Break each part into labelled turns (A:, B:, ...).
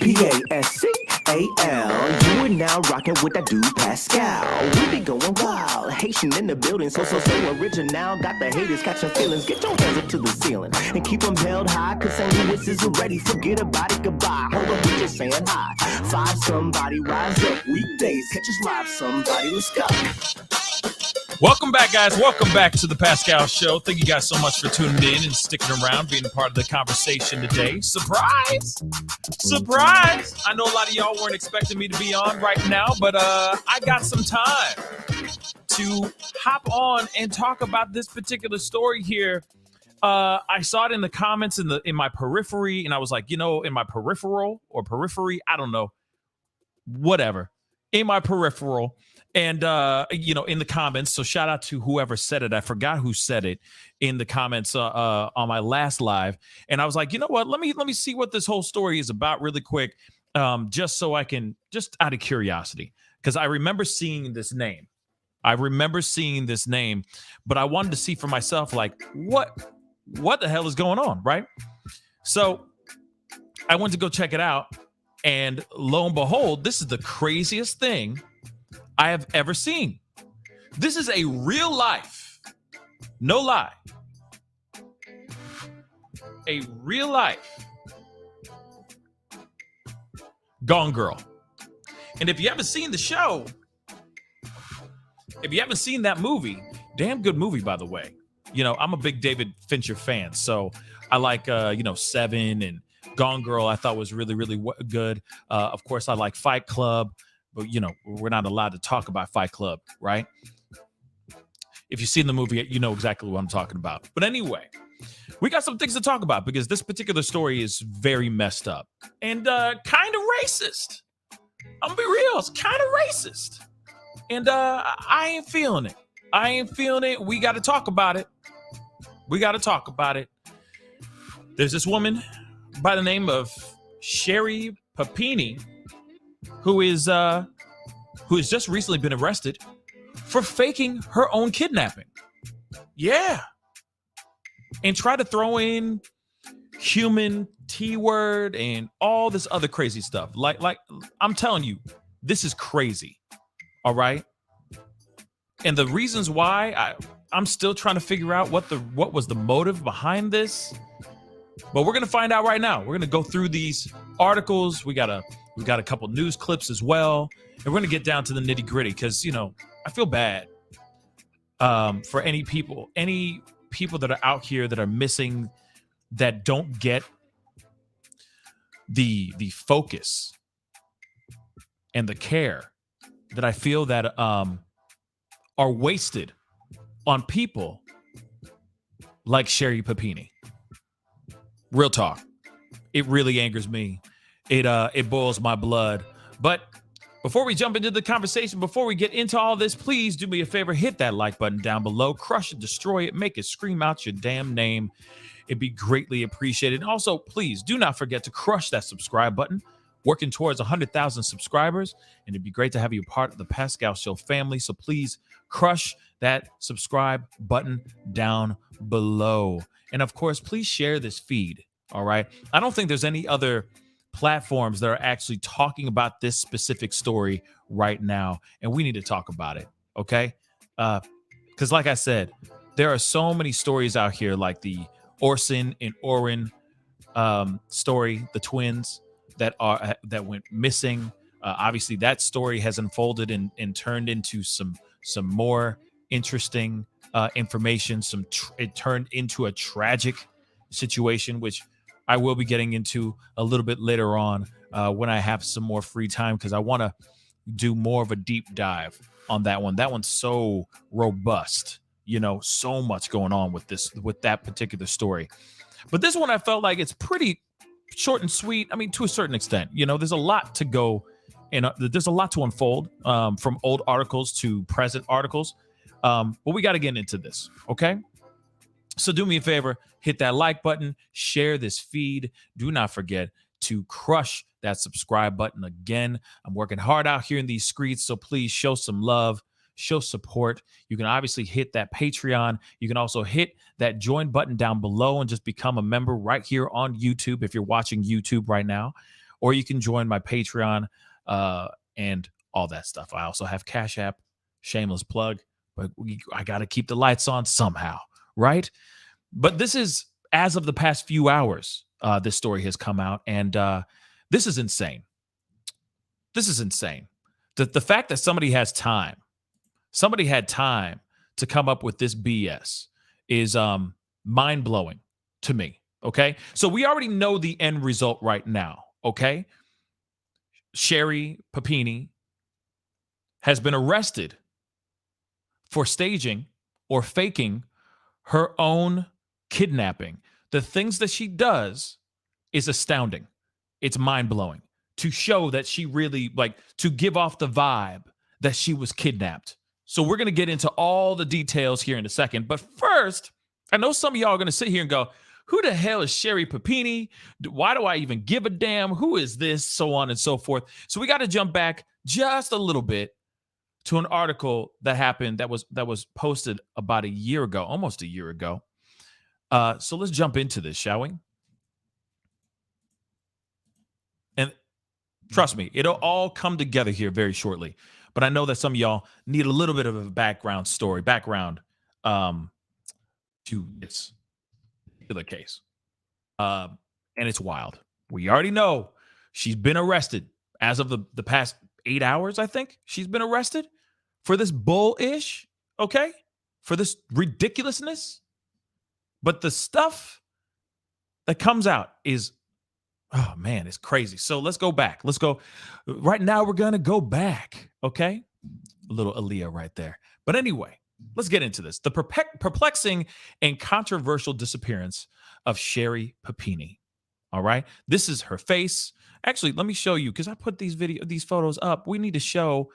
A: Pascal. You are now rocking with that dude Pascal. We be going wild, Haitian in the building, so original. Got the haters catching feelings. Get your hands up to the ceiling and keep them held high. Cause St. Louis is ready. Forget about it, goodbye. Hold up, we just saying hi. Five somebody, rise up. Weekdays, catch us live. Somebody, let's go.
B: Welcome back, guys. Welcome back to the Pascal Show. Thank you guys so much for tuning in and sticking around, being a part of the conversation today. Surprise! Surprise! I know a lot of y'all weren't expecting me to be on right now, but I got some time to hop on and talk about this particular story here. I saw it in the comments in my periphery, and I was like, in my peripheral or periphery, I don't know, whatever, in my peripheral. And, in the comments, so shout out to whoever said it. I forgot who said it in the comments on my last live. And I was like, you know what? Let me see what this whole story is about really quick, just so I can, just out of curiosity, because I remember seeing this name. But I wanted to see for myself, like, what the hell is going on, right? So I went to go check it out. And lo and behold, this is the craziest thing I have ever seen. This is a real life, no lie, a real life Gone Girl. And if you haven't seen the show, if you haven't seen that movie, damn good movie, by the way. I'm a big David Fincher fan, so I like, Seven and Gone Girl. I thought was really, really good. Of course, I like Fight Club. But, we're not allowed to talk about Fight Club, right? If you've seen the movie, you know exactly what I'm talking about. But anyway, we got some things to talk about because this particular story is very messed up and kind of racist. I'm going to be real. It's kind of racist. And I ain't feeling it. We got to talk about it. There's this woman by the name of Sherri Papini, who has just recently been arrested for faking her own kidnapping. Yeah. And try to throw in human T-word and all this other crazy stuff. Like I'm telling you, this is crazy. All right. And the reasons why I'm still trying to figure out what was the motive behind this. But we're going to find out right now. We're going to go through these articles. We got a couple news clips as well. And we're going to get down to the nitty gritty because, I feel bad for any people that are out here that are missing, that don't get the focus and the care that I feel that are wasted on people like Sherri Papini. Real talk. It really angers me. It boils my blood. But before we jump into the conversation, before we get into all this, please do me a favor. Hit that like button down below. Crush it, destroy it, make it scream out your damn name. It'd be greatly appreciated. And also, please do not forget to crush that subscribe button. Working towards 100,000 subscribers. And it'd be great to have you part of the Pascal Show family. So please crush that subscribe button down below. And of course, please share this feed. All right. I don't think there's any other platforms that are actually talking about this specific story right now. And we need to talk about it. Okay. Because like I said, there are so many stories out here like the Orson and Oren story, the twins that went missing. Obviously, that story has unfolded and turned into some more interesting information. It turned into a tragic situation, which I will be getting into a little bit later on when I have some more free time, because I want to do more of a deep dive on that one. That one's so robust, so much going on with that particular story. But this one, I felt like it's pretty short and sweet. I mean, to a certain extent, there's a lot to go and there's a lot to unfold from old articles to present articles. But we got to get into this. Okay. So do me a favor, hit that like button, share this feed. Do not forget to crush that subscribe button again. I'm working hard out here in these streets, so please show some love, show support. You can obviously hit that Patreon. You can also hit that join button down below and just become a member right here on YouTube if you're watching YouTube right now. or you can join my Patreon and all that stuff. I also have Cash App, shameless plug, but I got to keep the lights on somehow, right? But this is, as of the past few hours, this story has come out, and this is insane. This is insane. The fact that somebody had time to come up with this BS is mind-blowing to me, okay? So we already know the end result right now, okay? Sherri Papini has been arrested for staging or faking her own kidnapping. The things that she does is astounding. It's mind-blowing to show that she really, to give off the vibe that she was kidnapped. So we're going to get into all the details here in a second. But first, I know some of y'all are going to sit here and go, who the hell is Sherri Papini? Why do I even give a damn? Who is this? So on and so forth. So we got to jump back just a little bit to an article that happened that was posted about a year ago, almost a year ago. So let's jump into this, shall we? And trust me, it'll all come together here very shortly. But I know that some of y'all need a little bit of a background to this particular case. And it's wild. We already know she's been arrested as of the past 8 hours, I think. She's been arrested for this bullish, okay? For this ridiculousness. But the stuff that comes out is, oh man, it's crazy. So let's go back. Let's go. Right now, we're going to go back, okay? A little Aaliyah right there. But anyway, let's get into this. The perplexing and controversial disappearance of Sherri Papini. All right. This is her face. Actually, let me show you, because I put these photos up. We need to show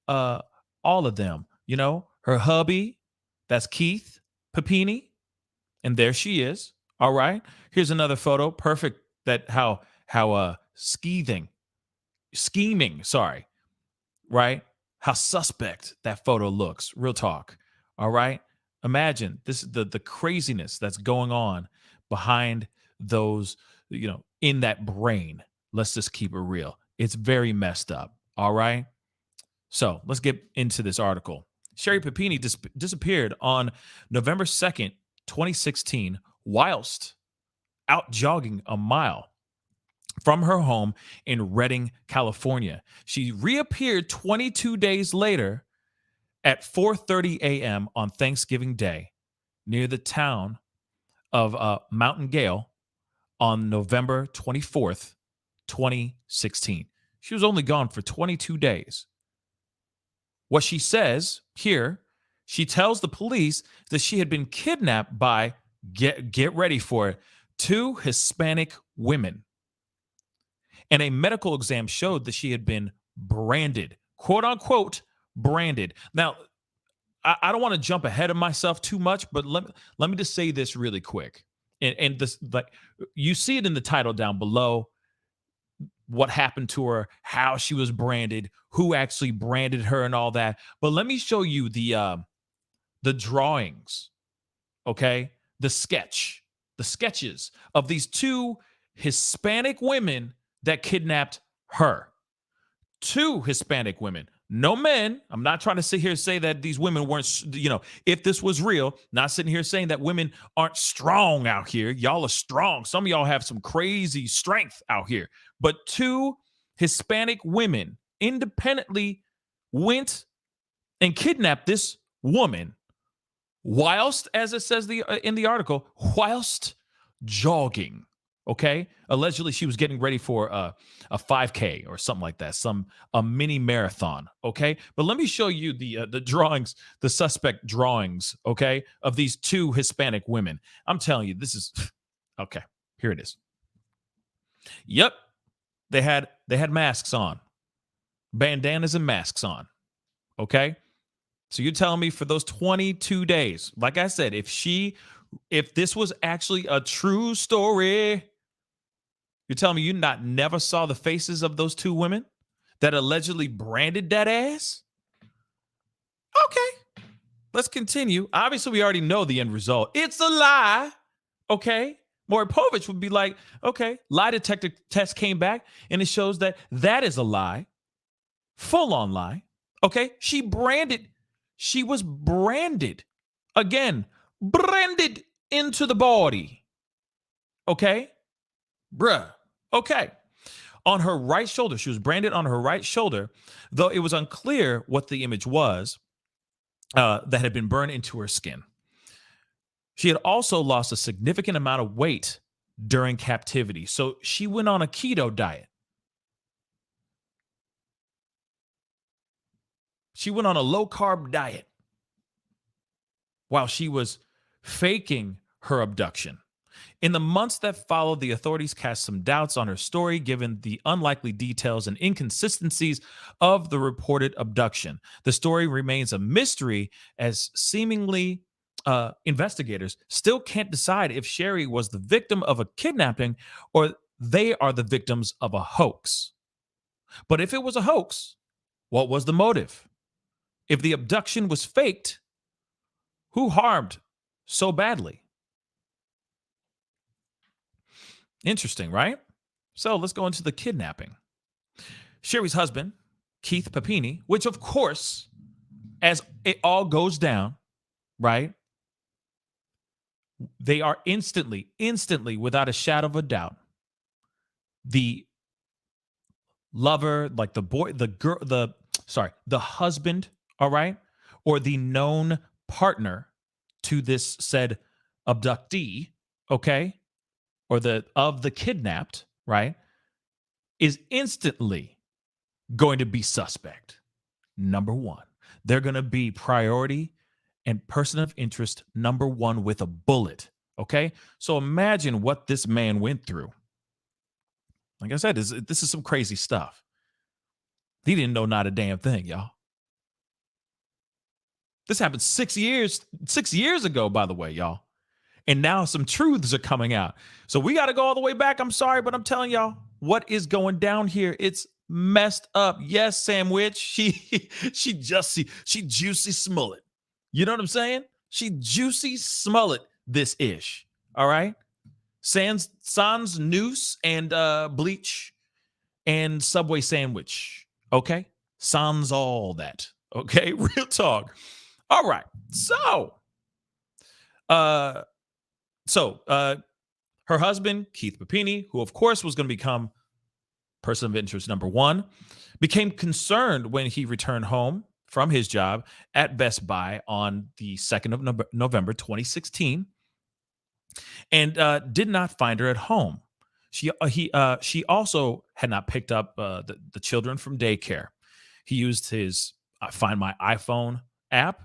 B: all of them. You know, her hubby, that's Keith Papini. And there she is. All right. Here's another photo. Perfect. That how scheming, sorry. Right? How suspect that photo looks. Real talk. All right. Imagine this, the craziness that's going on behind those, in that brain. Let's just keep it real. It's very messed up. All right. So let's get into this article. Sherri Papini disappeared on November 2nd, 2016, whilst out jogging a mile from her home in Redding, California. She reappeared 22 days later at 4:30 a.m. on Thanksgiving Day near the town of Mountain Gale on November 24th, 2016. She was only gone for 22 days. What she says here, she tells the police that she had been kidnapped by, get ready for it, 2 Hispanic women. And a medical exam showed that she had been branded, quote unquote, branded. Now, I don't want to jump ahead of myself too much, but let me just say this really quick. And this, you see it in the title down below, what happened to her, how she was branded, who actually branded her and all that. But let me show you the drawings, okay? The sketches of these 2 Hispanic women that kidnapped her. 2 Hispanic women, no men. I'm not trying to sit here and say that these women weren't, if this was real, not sitting here saying that women aren't strong out here. Y'all are strong. Some of y'all have some crazy strength out here. But 2 Hispanic women independently went and kidnapped this woman whilst, as it says in the article, whilst jogging. Okay, allegedly she was getting ready for a 5K or something like that, a mini marathon. Okay, but let me show you the drawings, the suspect drawings. Okay, of these 2 Hispanic women. I'm telling you, this is okay. Here it is. Yep, they had masks on, bandanas and masks on. Okay, so you're telling me for those 22 days, like I said, if this was actually a true story, you're telling me you never saw the faces of those 2 women that allegedly branded that ass? Okay, let's continue. Obviously, we already know the end result. It's a lie. Okay, Maury Povich would be like, okay, lie detector test came back and it shows that that is a lie, full on lie. Okay, she was branded, again, branded into the body. Okay, bruh. Okay. On her right shoulder, she was branded on her right shoulder, though it was unclear what the image was that had been burned into her skin. She had also lost a significant amount of weight during captivity. So she went on a keto diet. She went on a low carb diet while she was faking her abduction. In the months that followed, the authorities cast some doubts on her story, given the unlikely details and inconsistencies of the reported abduction. The story remains a mystery as seemingly investigators still can't decide if Sherri was the victim of a kidnapping or they are the victims of a hoax. But if it was a hoax, what was the motive? If the abduction was faked, who harmed so badly? Interesting, right? So let's go into the kidnapping. Sherri's husband, Keith Papini, which of course, as it all goes down, right? They are instantly, without a shadow of a doubt, the lover, like the boy, the girl, the husband, all right? Or the known partner to this said abductee, okay? Or of the kidnapped, right, is instantly going to be suspect. Number one, they're going to be priority and person of interest number one with a bullet. Okay, so imagine what this man went through. Like I said, this is some crazy stuff. He didn't know not a damn thing, y'all. This happened 6 years ago, by the way, y'all. And now some truths are coming out. So we got to go all the way back. I'm sorry, but I'm telling y'all what is going down here. It's messed up. Yes, Sandwich. She juicy Smollett. You know what I'm saying? She juicy Smollett this ish. All right. Sans noose and bleach and Subway sandwich. Okay. Sans all that. Okay. Real talk. All right. So, her husband, Keith Papini, who of course was going to become person of interest number one, became concerned when he returned home from his job at Best Buy on the 2nd of November 2016 and did not find her at home. She also had not picked up the children from daycare. He used his Find My iPhone app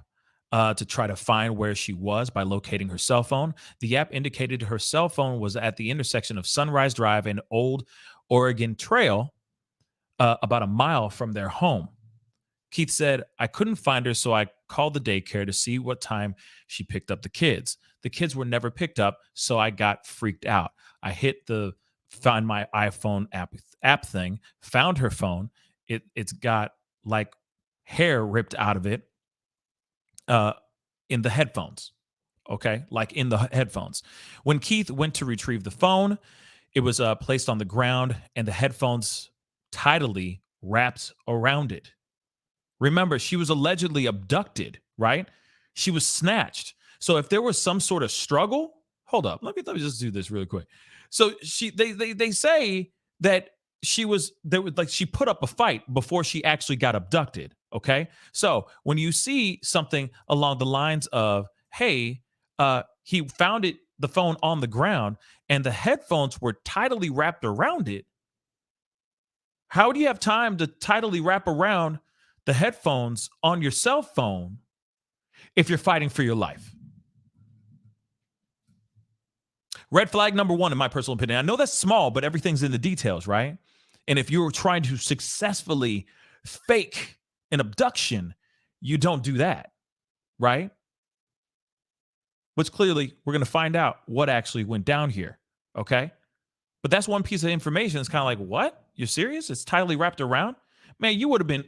B: to try to find where she was by locating her cell phone. The app indicated her cell phone was at the intersection of Sunrise Drive and Old Oregon Trail, about a mile from their home. Keith said, I couldn't find her, so I called the daycare to see what time she picked up the kids. The kids were never picked up, so I got freaked out. I hit the Find My iPhone app thing, found her phone. It's got like hair ripped out of it in the headphones. Okay, like in the headphones. When Keith went to retrieve the phone, it was placed on the ground and the headphones tidally wrapped around it. Remember, she was allegedly abducted, right? She was snatched. So if there was some sort of struggle, hold up, let me just do this really quick. So they say that she put up a fight before she actually got abducted. Okay, so when you see something along the lines of, hey, he found the phone on the ground and the headphones were tidally wrapped around it, how do you have time to tidally wrap around the headphones on your cell phone if you're fighting for your life? Red flag number one, in my personal opinion. I know that's small, but everything's in the details, right? And if you're trying to successfully fake an abduction, you don't do that, right? Which clearly we're going to find out what actually went down here, okay? But that's one piece of information. It's kind of like, what? You're serious? It's tightly wrapped around? Man, you would have been,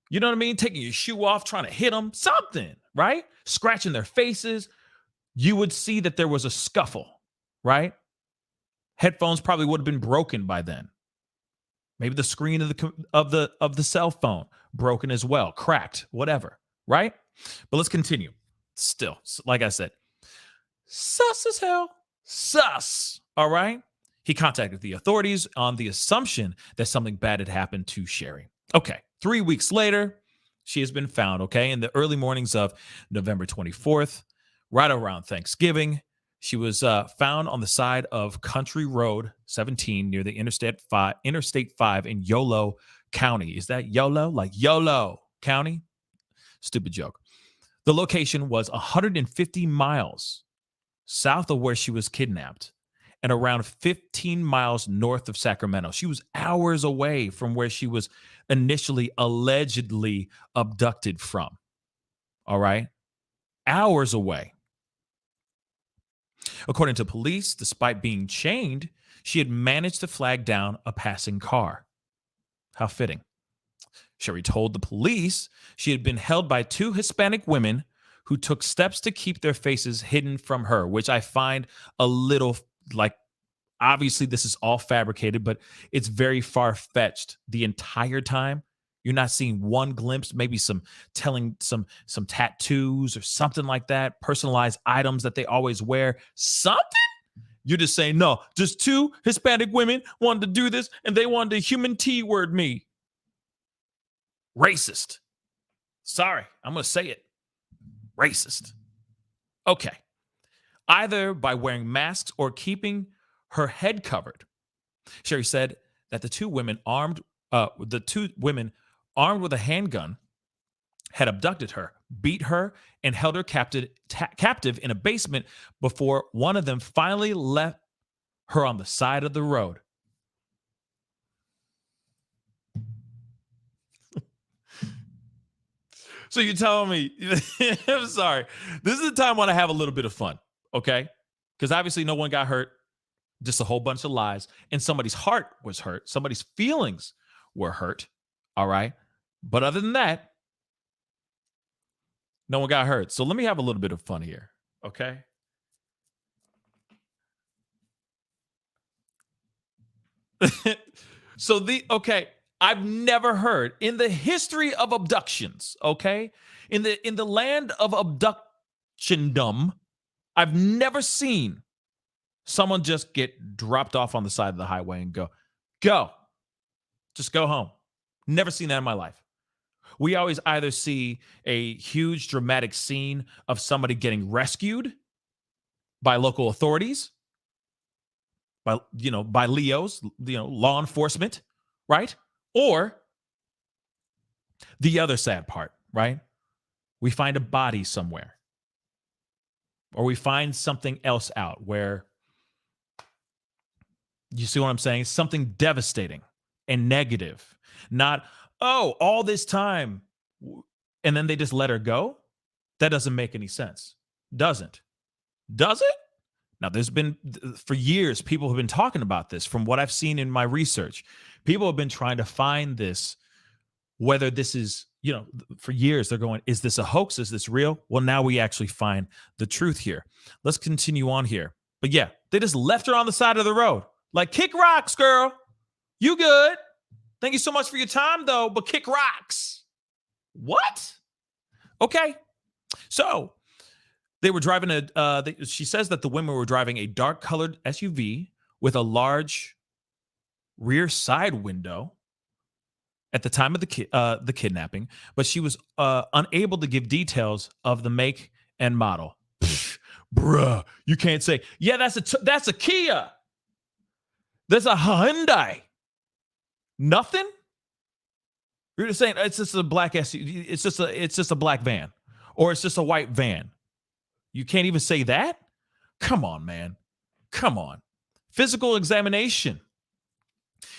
B: you know what I mean? Taking your shoe off, trying to hit them, something, right? Scratching their faces. You would see that there was a scuffle, right? Headphones probably would have been broken by then. Maybe the screen of the cell phone broken as well, cracked, whatever, right? But let's continue. Still, like I said, sus as hell. Sus. All right. He contacted the authorities on the assumption that something bad had happened to Sherri. Okay. 3 weeks later, she has been found, okay, in the early mornings of November 24th, right around Thanksgiving. She was found on the side of Country Road 17 near the Interstate 5 in Yolo County. Is that YOLO? Like YOLO County? Stupid joke. The location was 150 miles south of where she was kidnapped and around 15 miles north of Sacramento. She was hours away from where she was initially allegedly abducted from. All right? Hours away. According to police, despite being chained, she had managed to flag down a passing car. How fitting. Sherri told the police she had been held by 2 Hispanic women who took steps to keep their faces hidden from her, which I find a little like, obviously this is all fabricated, but it's very far-fetched. The entire time, you're not seeing one glimpse, maybe some tattoos or something like that, personalized items that they always wear, something. You're just saying, no, just 2 Hispanic women wanted to do this and they wanted to human T-word me. Racist. Sorry, I'm going to say it. Racist. Okay. Either by wearing masks or keeping her head covered. Sherri said that the two women armed with a handgun had abducted her, beat her, and held her captive in a basement before one of them finally left her on the side of the road. So you're telling me, I'm sorry, this is the time when I have a little bit of fun, okay? Because obviously no one got hurt, just a whole bunch of lies, and somebody's heart was hurt, somebody's feelings were hurt, all right? But other than that, no one got hurt. So let me have a little bit of fun here, okay? I've never heard in the history of abductions, okay? In the land of abductiondom, I've never seen someone just get dropped off on the side of the highway and go, just go home. Never seen that in my life. We always either see a huge dramatic scene of somebody getting rescued by local authorities, by Leos, law enforcement, right? Or the other sad part, right? We find a body somewhere. Or we find something else out where, you see what I'm saying? Something devastating and negative. Not, all this time, and then they just let her go? That doesn't make any sense. Does it? Now, there's been, for years, people have been talking about this from what I've seen in my research. People have been trying to find this, whether this is, for years, they're going, is this a hoax? Is this real? Well, now we actually find the truth here. Let's continue on here. But yeah, they just left her on the side of the road. Like, kick rocks, girl. You good. Thank you so much for your time, though, but kick rocks. What? Okay. So they were driving she says that the women were driving a dark-colored SUV with a large rear side window at the time of the kidnapping, but she was unable to give details of the make and model. Pfft, bruh, you can't say, yeah, that's a Kia. That's a Hyundai. Nothing? You're just saying it's just a black SUV. It's just a black van, or it's just a white van. You can't even say that? Come on, man. Come on. Physical examination.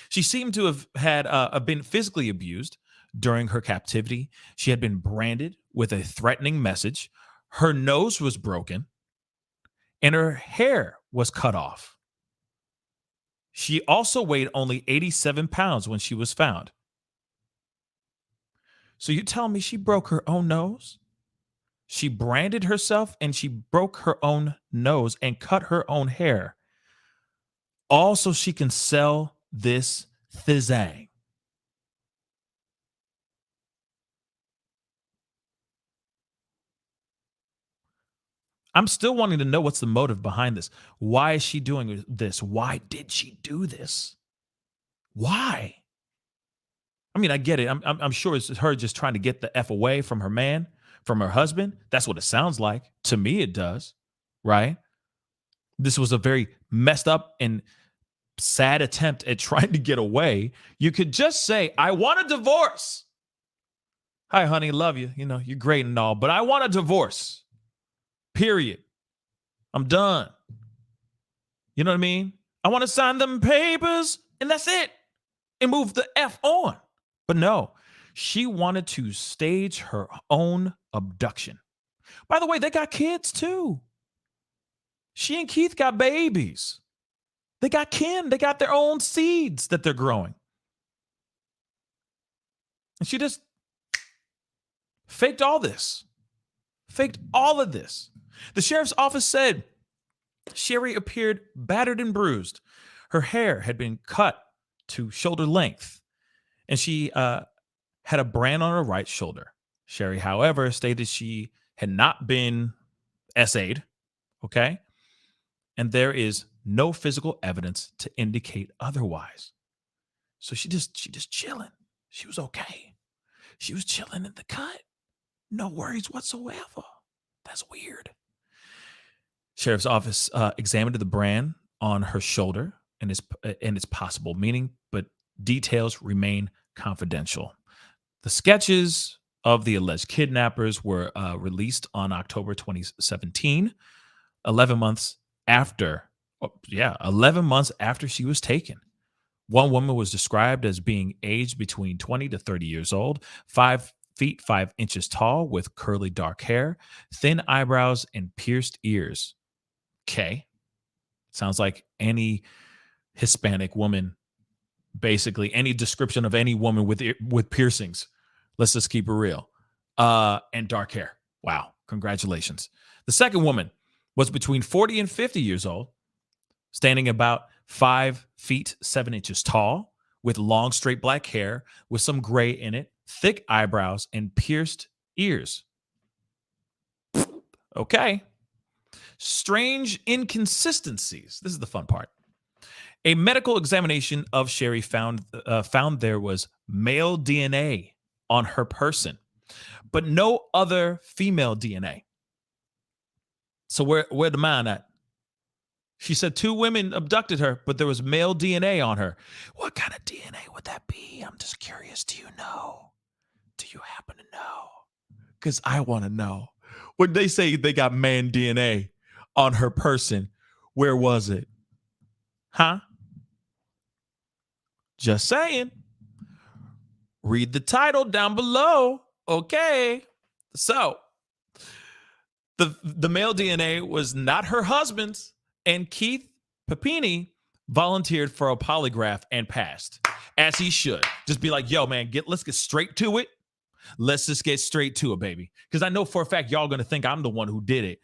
B: She seemed to have had been physically abused during her captivity. She had been branded with a threatening message. Her nose was broken, and her hair was cut off. She also weighed only 87 pounds when she was found. So you tell me she broke her own nose? She branded herself and she broke her own nose and cut her own hair. all so she can sell this thizang. I'm still wanting to know what's the motive behind this. Why is she doing this? Why did she do this? Why? I mean, I get it. I'm sure it's her just trying to get the F away from her man, from her husband. That's what it sounds like. To me, it does. Right? This was a very messed up and sad attempt at trying to get away. You could just say, I want a divorce. Hi, honey, love you. You know, you're great and all, but I want a divorce. Period. I'm done. You know what I mean? I want to sign them papers and that's it. And move the F on. But no, she wanted to stage her own abduction. By the way, they got kids too. She and Keith got babies. They got kin. They got their own seeds that they're growing. And she just faked all this. Faked all of this. The sheriff's office said Sherri appeared battered and bruised. Her hair had been cut to shoulder length, and she had a brand on her right shoulder. Sherri, however, stated she had not been SA'd, okay? And there is no physical evidence to indicate otherwise. So she just chilling. She was okay. She was chilling in the cut. No worries whatsoever. That's weird. Sheriff's office examined the brand on her shoulder and its possible meaning, but details remain confidential. The sketches of the alleged kidnappers were released on October 2017, 11 months after she was taken. One woman was described as being aged between 20 to 30 years old, 5 feet 5 inches tall, with curly dark hair, thin eyebrows, and pierced ears. Okay. Sounds like any Hispanic woman, basically any description of any woman with piercings. Let's just keep it real. And dark hair. Wow. Congratulations. The second woman was between 40 and 50 years old, standing about 5 feet 7 inches tall, with long straight black hair with some gray in it, thick eyebrows, and pierced ears. Okay. Strange inconsistencies. This is the fun part. A medical examination of Sherri found there was male DNA on her person, but no other female DNA. So where the man at? She said 2 women abducted her, but there was male DNA on her. What kind of DNA would that be? I'm just curious. Do you know? Do you happen to know? Because I want to know. When they say they got man DNA on her person, where was it? Huh? Just saying. Read the title down below. Okay. So the male DNA was not her husband's, and Keith Papini volunteered for a polygraph and passed, as he should. Just be like, yo, man, let's get straight to it. Let's just get straight to it, baby. Because I know for a fact y'all going to think I'm the one who did it.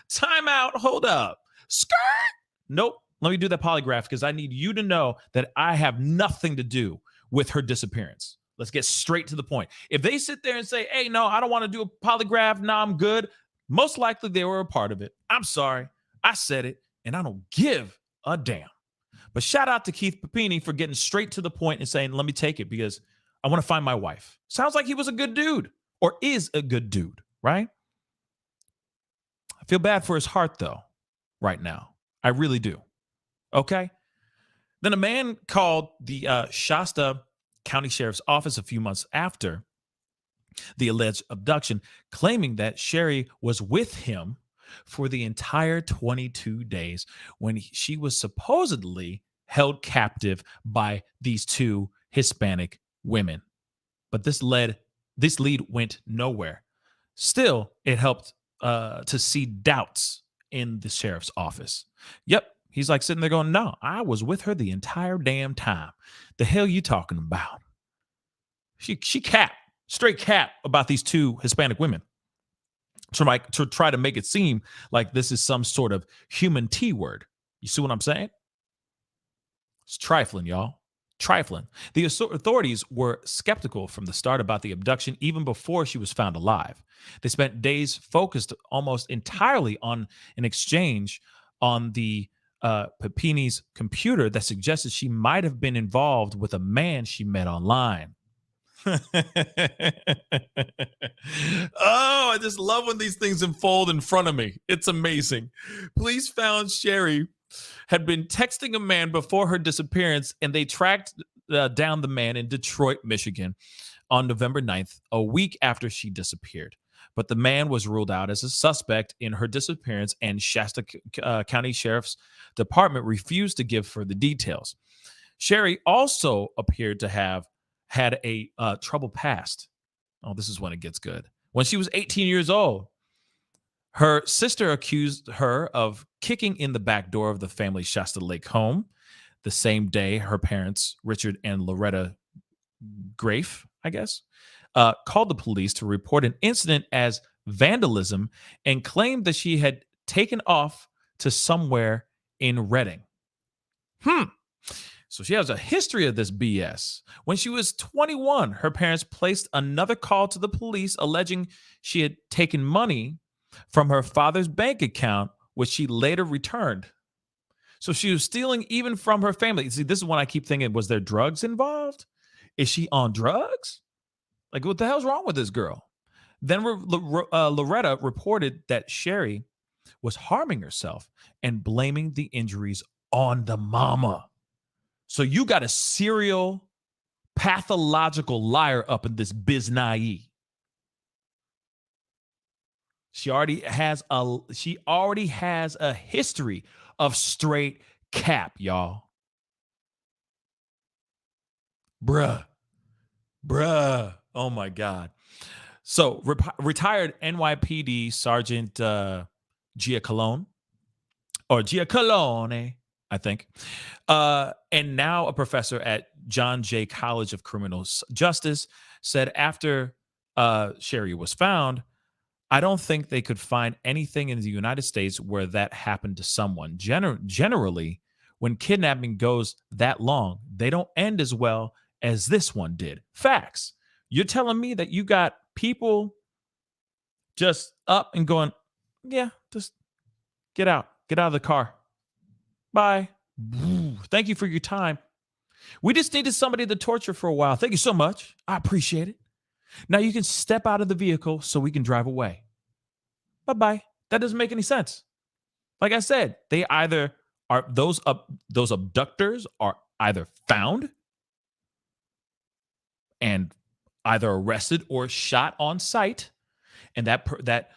B: Time out. Hold up. Skirt. Nope. Let me do that polygraph because I need you to know that I have nothing to do with her disappearance. Let's get straight to the point. If they sit there and say, hey, no, I don't want to do a polygraph. No, I'm good. Most likely they were a part of it. I'm sorry. I said it, and I don't give a damn. But shout out to Keith Papini for getting straight to the point and saying, let me take it because I want to find my wife. Sounds like he was a good dude or is a good dude, right? I feel bad for his heart, though, right now. I really do. Okay? Then a man called the Shasta County Sheriff's Office a few months after the alleged abduction, claiming that Sherri was with him for the entire 22 days when she was supposedly held captive by these 2 Hispanic women. But this lead went nowhere. Still, it helped to see doubts in the sheriff's office. Yep. He's like sitting there going, no, I was with her the entire damn time. The hell you talking about? She capped, straight cap about these 2 Hispanic women. To try to make it seem like this is some sort of human T word. You see what I'm saying? It's trifling, y'all. Trifling. The authorities were skeptical from the start about the abduction even before she was found alive. They spent days focused almost entirely on an exchange on the Papini's computer that suggested she might have been involved with a man she met online. Oh, I just love when these things unfold in front of me. It's amazing. Police found Sherri had been texting a man before her disappearance, and they tracked down the man in Detroit, Michigan on November 9th, a week after she disappeared. But the man was ruled out as a suspect in her disappearance, and Shasta County Sheriff's Department refused to give further details. Sherri also appeared to have had a troubled past. Oh, this is when it gets good. When she was 18 years old, her sister accused her of kicking in the back door of the family's Shasta Lake home. The same day, her parents, Richard and Loretta Grafe, I guess, called the police to report an incident as vandalism and claimed that she had taken off to somewhere in Reading. So she has a history of this BS. When she was 21, her parents placed another call to the police alleging she had taken money from her father's bank account, which she later returned. So she was stealing even from her family. See, this is when I keep thinking, was there drugs involved? Is she on drugs? Like, what the hell's wrong with this girl? Then Loretta reported that Sherri was harming herself and blaming the injuries on the mama. So you got a serial pathological liar up in this biznai. She already has a history of straight cap, y'all. Bruh. Oh my God. So retired NYPD Sergeant Giacalone, I think, and now a professor at John Jay College of Criminal Justice, said after Sherri was found, I don't think they could find anything in the United States where that happened to someone. Generally, when kidnapping goes that long, they don't end as well as this one did. Facts. You're telling me that you got people just up and going, yeah, just get out of the car. Bye. Thank you for your time. We just needed somebody to torture for a while. Thank you so much. I appreciate it. Now you can step out of the vehicle so we can drive away. Bye-bye. That doesn't make any sense. Like I said, they either are those abductors are either found and either arrested or shot on sight, and that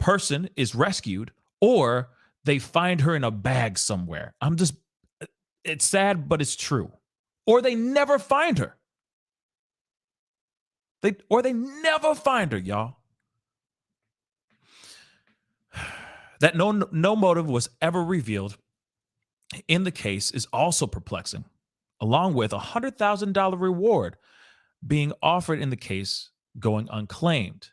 B: person is rescued, or they find her in a bag somewhere. It's sad, but it's true. Or they never find her. They never find her, y'all. That no motive was ever revealed in the case is also perplexing, along with a $100,000 reward being offered in the case going unclaimed.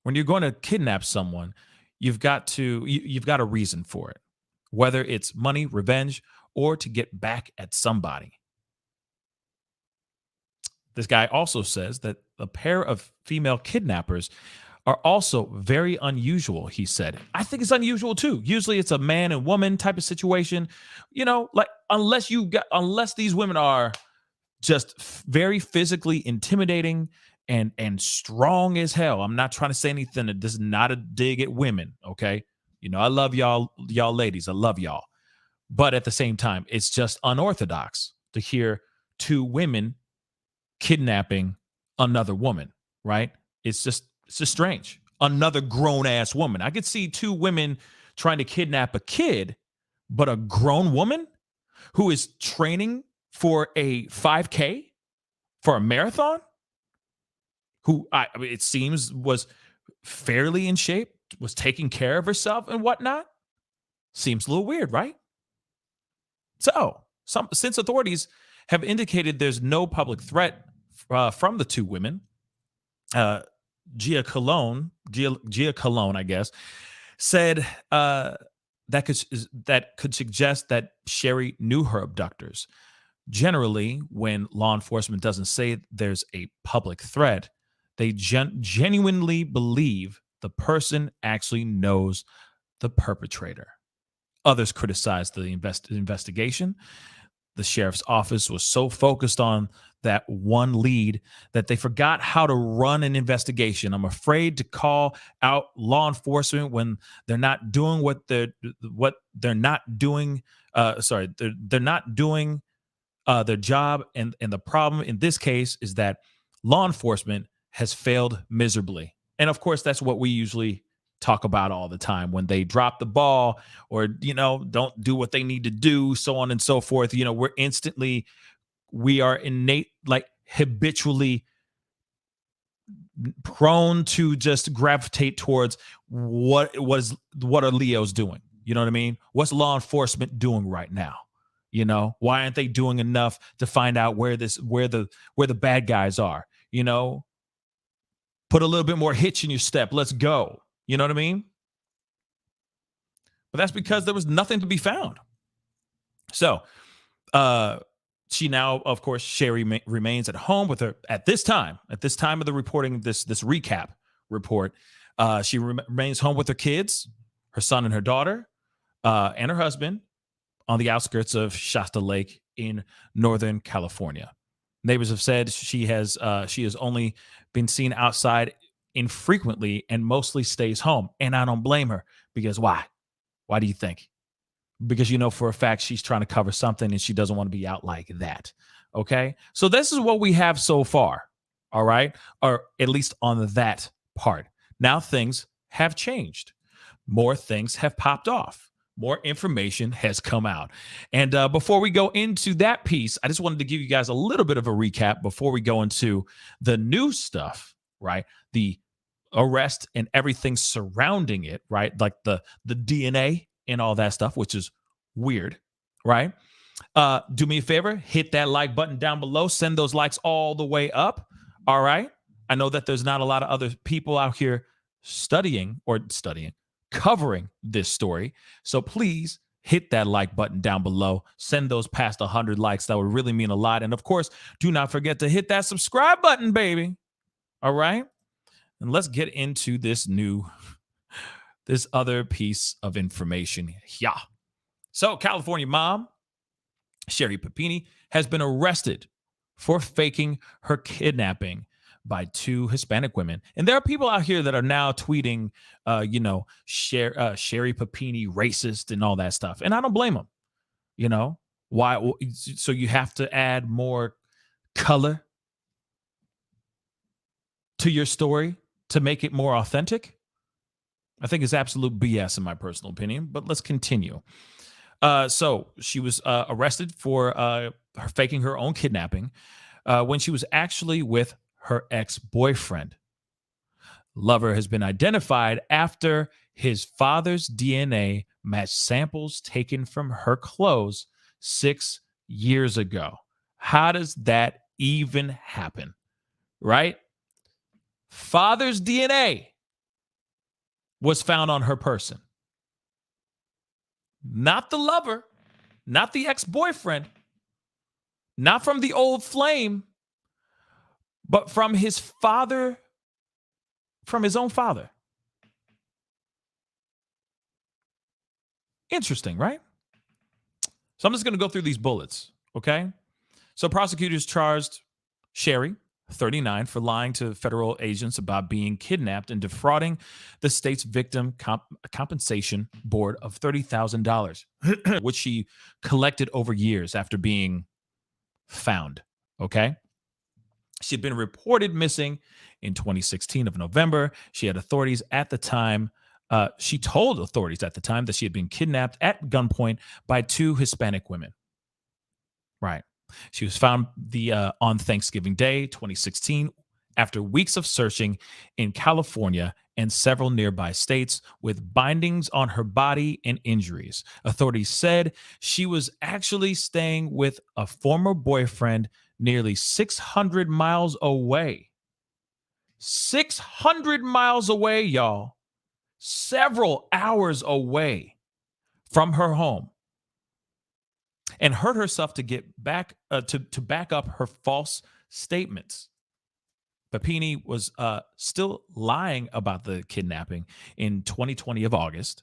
B: When you're going to kidnap someone, you've got a reason for it, whether it's money, revenge, or to get back at somebody. This guy also says that a pair of female kidnappers are also very unusual, he said. I think it's unusual too. Usually it's a man and woman type of situation. You know, like unless these women are just very physically intimidating and strong as hell. I'm not trying to say anything. This is not a dig at women, okay? You know, I love y'all ladies. I love y'all. But at the same time, it's just unorthodox to hear two women kidnapping another woman, right? It's just strange. Another grown-ass woman. I could see two women trying to kidnap a kid, but a grown woman who is training for a 5K, for a marathon, who it seems was fairly in shape, was taking care of herself and whatnot. Seems a little weird, right? So, since authorities have indicated there's no public threat from the two women, Giacalone, I guess, said that could suggest that Sherri knew her abductors. Generally, when law enforcement doesn't say there's a public threat, they genuinely believe the person actually knows the perpetrator. Others criticized the investigation. The sheriff's office was so focused on that one lead that they forgot how to run an investigation. I'm afraid to call out law enforcement when they're not doing they're not doing. They're not doing their job. And the problem in this case is that law enforcement has failed miserably. And of course, that's what we usually talk about all the time when they drop the ball or, don't do what they need to do, so on and so forth. We are innate, like habitually prone to just gravitate towards what are Leos doing? You know what I mean? What's law enforcement doing right now? Why aren't they doing enough to find out where the bad guys are? Put a little bit more hitch in your step. Let's go. You know what I mean? But that's because there was nothing to be found. So, she now, of course, Sherri remains at home with her at this time of the reporting, this recap report. She remains home with her kids, her son and her daughter, and her husband on the outskirts of Shasta Lake in Northern California. Neighbors have said she has only been seen outside infrequently and mostly stays home. And I don't blame her, because why? Why do you think? Because for a fact she's trying to cover something and she doesn't want to be out like that. Okay? So this is what we have so far. All right? Or at least on that part. Now things have changed. More things have popped off. More information has come out. And before we go into that piece, I just wanted to give you guys a little bit of a recap before we go into the new stuff, right? The arrest and everything surrounding it, right? Like the DNA and all that stuff, which is weird, right? Do me a favor, hit that like button down below. Send those likes all the way up. All right. I know that there's not a lot of other people out here covering this story. So please hit that like button down below. Send those past 100 likes. That would really mean a lot. And of course, do not forget to hit that subscribe button, baby. All right. And let's get into this other piece of information. Yeah. So California mom, Sherri Papini, has been arrested for faking her kidnapping by two Hispanic women. And there are people out here that are now tweeting, Sherri Papini racist and all that stuff. And I don't blame them. Why? So you have to add more color to your story to make it more authentic? I think it's absolute BS in my personal opinion, but let's continue. So she was arrested for her faking her own kidnapping when she was actually with her ex-boyfriend. Lover has been identified after his father's DNA matched samples taken from her clothes 6 years ago. How does that even happen? Right? Father's DNA was found on her person. Not the lover, not the ex-boyfriend, not from the old flame, but from his father, from his own father. Interesting, right? So I'm just going to go through these bullets, okay? So prosecutors charged Sherri, 39, for lying to federal agents about being kidnapped and defrauding the state's victim compensation board of $30,000, which she collected over years after being found, okay? She had been reported missing in 2016 of November. She told authorities at the time that she had been kidnapped at gunpoint by two Hispanic women. Right. She was found on Thanksgiving Day, 2016, after weeks of searching in California and several nearby states with bindings on her body and injuries. Authorities said she was actually staying with a former boyfriend nearly 600 miles away. 600 miles away, y'all. Several hours away from her home and hurt herself to get back to back up her false statements. Papini was still lying about the kidnapping in 2020 of August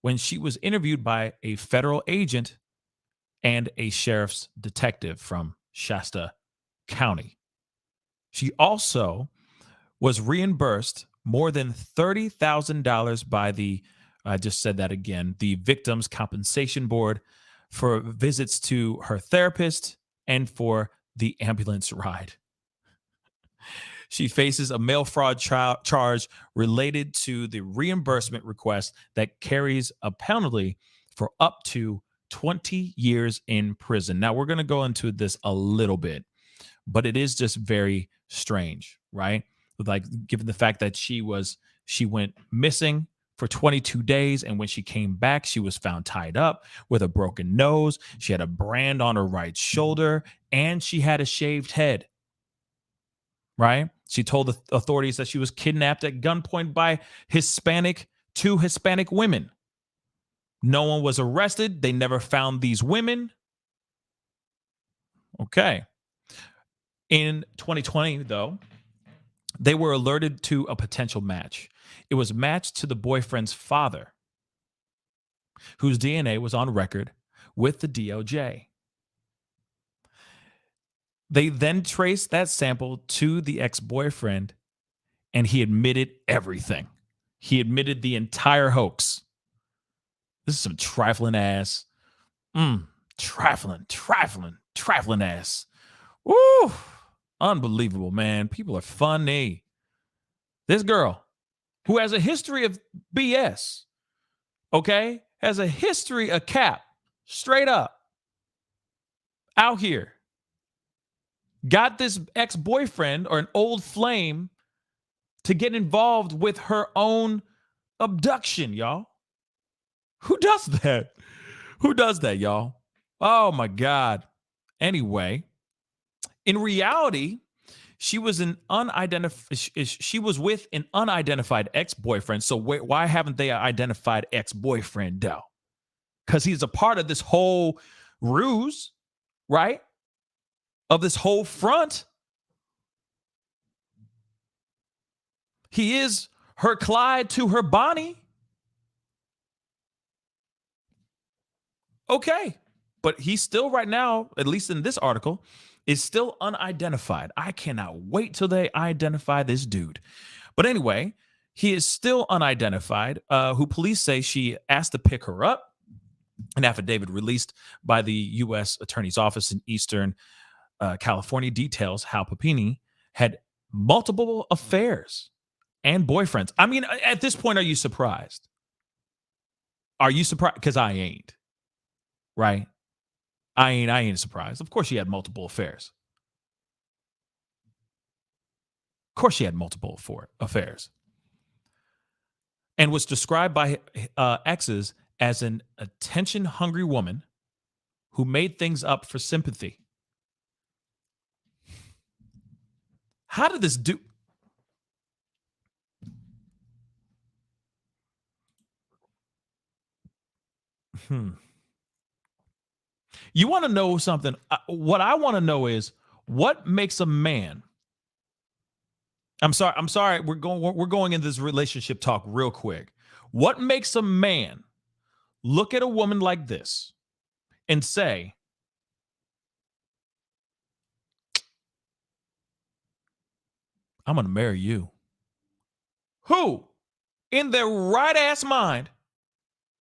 B: when she was interviewed by a federal agent and a sheriff's detective from Shasta County. She also was reimbursed more than $30,000 by I just said that again, the Victims Compensation Board for visits to her therapist and for the ambulance ride. She faces a mail fraud charge related to the reimbursement request that carries a penalty for up to 20 years in prison. Now, we're going to go into this a little bit, but it is just very strange, right? Like, given the fact that she went missing for 22 days, and when she came back, she was found tied up with a broken nose. She had a brand on her right shoulder, and she had a shaved head. Right? She told the authorities that she was kidnapped at gunpoint by two Hispanic women. No one was arrested. They never found these women. Okay. In 2020, though, they were alerted to a potential match. It was matched to the boyfriend's father, whose DNA was on record with the DOJ. They then traced that sample to the ex-boyfriend, and he admitted everything. He admitted the entire hoax. This is some trifling ass. Trifling ass. Woo! Unbelievable, man. People are funny. This girl, who has a history of BS, okay, has a history of cap, straight up, out here, got this ex-boyfriend or an old flame to get involved with her own abduction, y'all. Who does that? Who does that, y'all? Oh my God. Anyway, in reality, she was with an unidentified ex-boyfriend. So why haven't they identified ex-boyfriend, though? Because he's a part of this whole ruse, right? Of this whole front. He is her Clyde to her Bonnie. Okay. But he's still right now, at least in this article, is still unidentified. I cannot wait till they identify this dude. But anyway, he is still unidentified, who police say she asked to pick her up. An affidavit released by the U.S. Attorney's Office in Eastern California details how Papini had multiple affairs and boyfriends. I mean, at this point, are you surprised? Are you surprised? Because I ain't. Right? I ain't surprised. Of course she had multiple affairs. Of course she had multiple affairs. And was described by exes as an attention-hungry woman who made things up for sympathy. How did this do? You want to know something? What I want to know is what makes a man. I'm sorry. We're going into this relationship talk real quick. What makes a man look at a woman like this and say, I'm going to marry you? Who in their right ass mind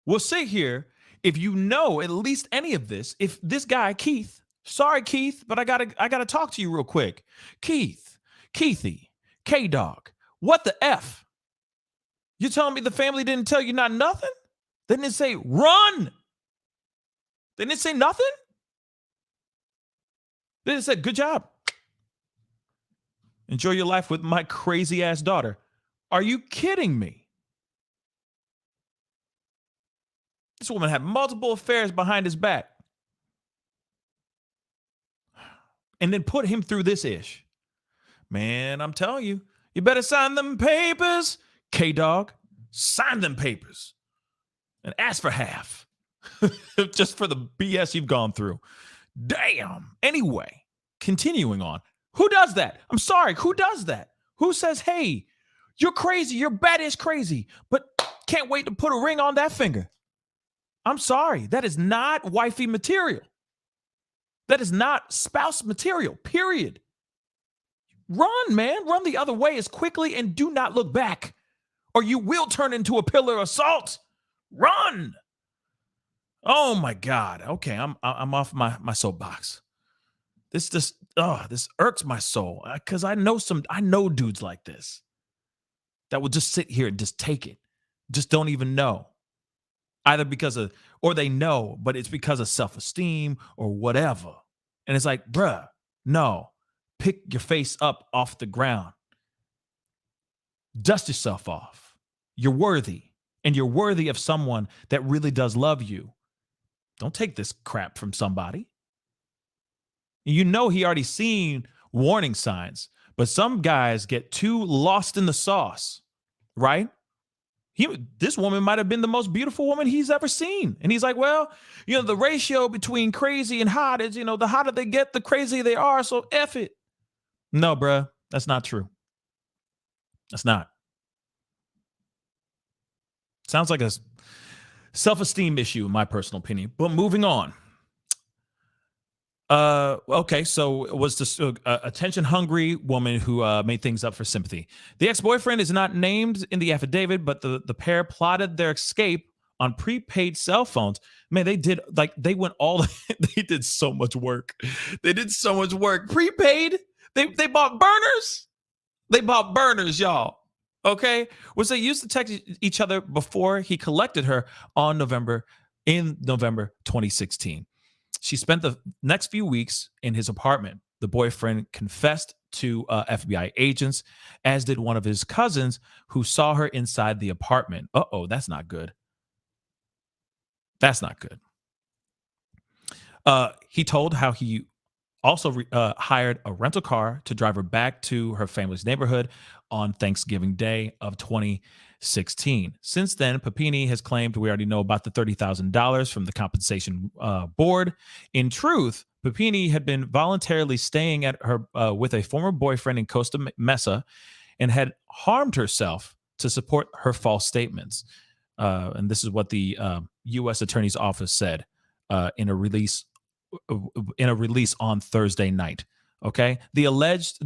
B: will sit here, if you know at least any of this, if this guy, Keith, sorry, Keith, but I gotta talk to you real quick. Keithy, K-Dog, what the F? You telling me the family didn't tell you not nothing? They didn't say run. They didn't say nothing. They just said, good job. Enjoy your life with my crazy ass daughter. Are you kidding me? This woman had multiple affairs behind his back. And then put him through this ish. Man, I'm telling you, you better sign them papers. K-Dog, sign them papers. And ask for half. just for the BS you've gone through. Damn. Anyway, continuing on. Who does that? I'm sorry. Who does that? Who says, hey, you're crazy. You're badass crazy, but can't wait to put a ring on that finger? I'm sorry. That is not wifey material. That is not spouse material, period. Run, man. Run the other way as quickly and do not look back, or you will turn into a pillar of salt. Run. Oh my God. Okay, I'm off my soapbox. This irks my soul because I know dudes like this that will just sit here and just take it, just don't even know, either because of, or they know, but it's because of self-esteem or whatever. And it's like, bruh, no, pick your face up off the ground, dust yourself off. You're worthy, and you're worthy of someone that really does love you. Don't take this crap from somebody. You know he already seen warning signs, but some guys get too lost in the sauce, right? This woman might have been the most beautiful woman he's ever seen. And he's like, well, the ratio between crazy and hot is, the hotter they get, the crazier they are. So F it. No, bruh, that's not true. That's not. Sounds like a self-esteem issue, in my personal opinion. But moving on. Okay, so it was this attention-hungry woman who made things up for sympathy. The ex-boyfriend is not named in the affidavit, but the pair plotted their escape on prepaid cell phones. Man, they did they did so much work. They did so much work. Prepaid. They bought burners. They bought burners, y'all. Okay, which they used to text each other before he collected her in November 2016. She spent the next few weeks in his apartment. The boyfriend confessed to FBI agents, as did one of his cousins who saw her inside the apartment. Uh-oh, that's not good. That's not good. He told how he also hired a rental car to drive her back to her family's neighborhood on Thanksgiving Day of 2016. Since then, Papini has claimed we already know about the $30,000 from the compensation board. In truth, Papini had been voluntarily staying at her with a former boyfriend in Costa Mesa and had harmed herself to support her false statements. And this is what the U.S. Attorney's Office said in a release on Thursday night. Okay, they alleged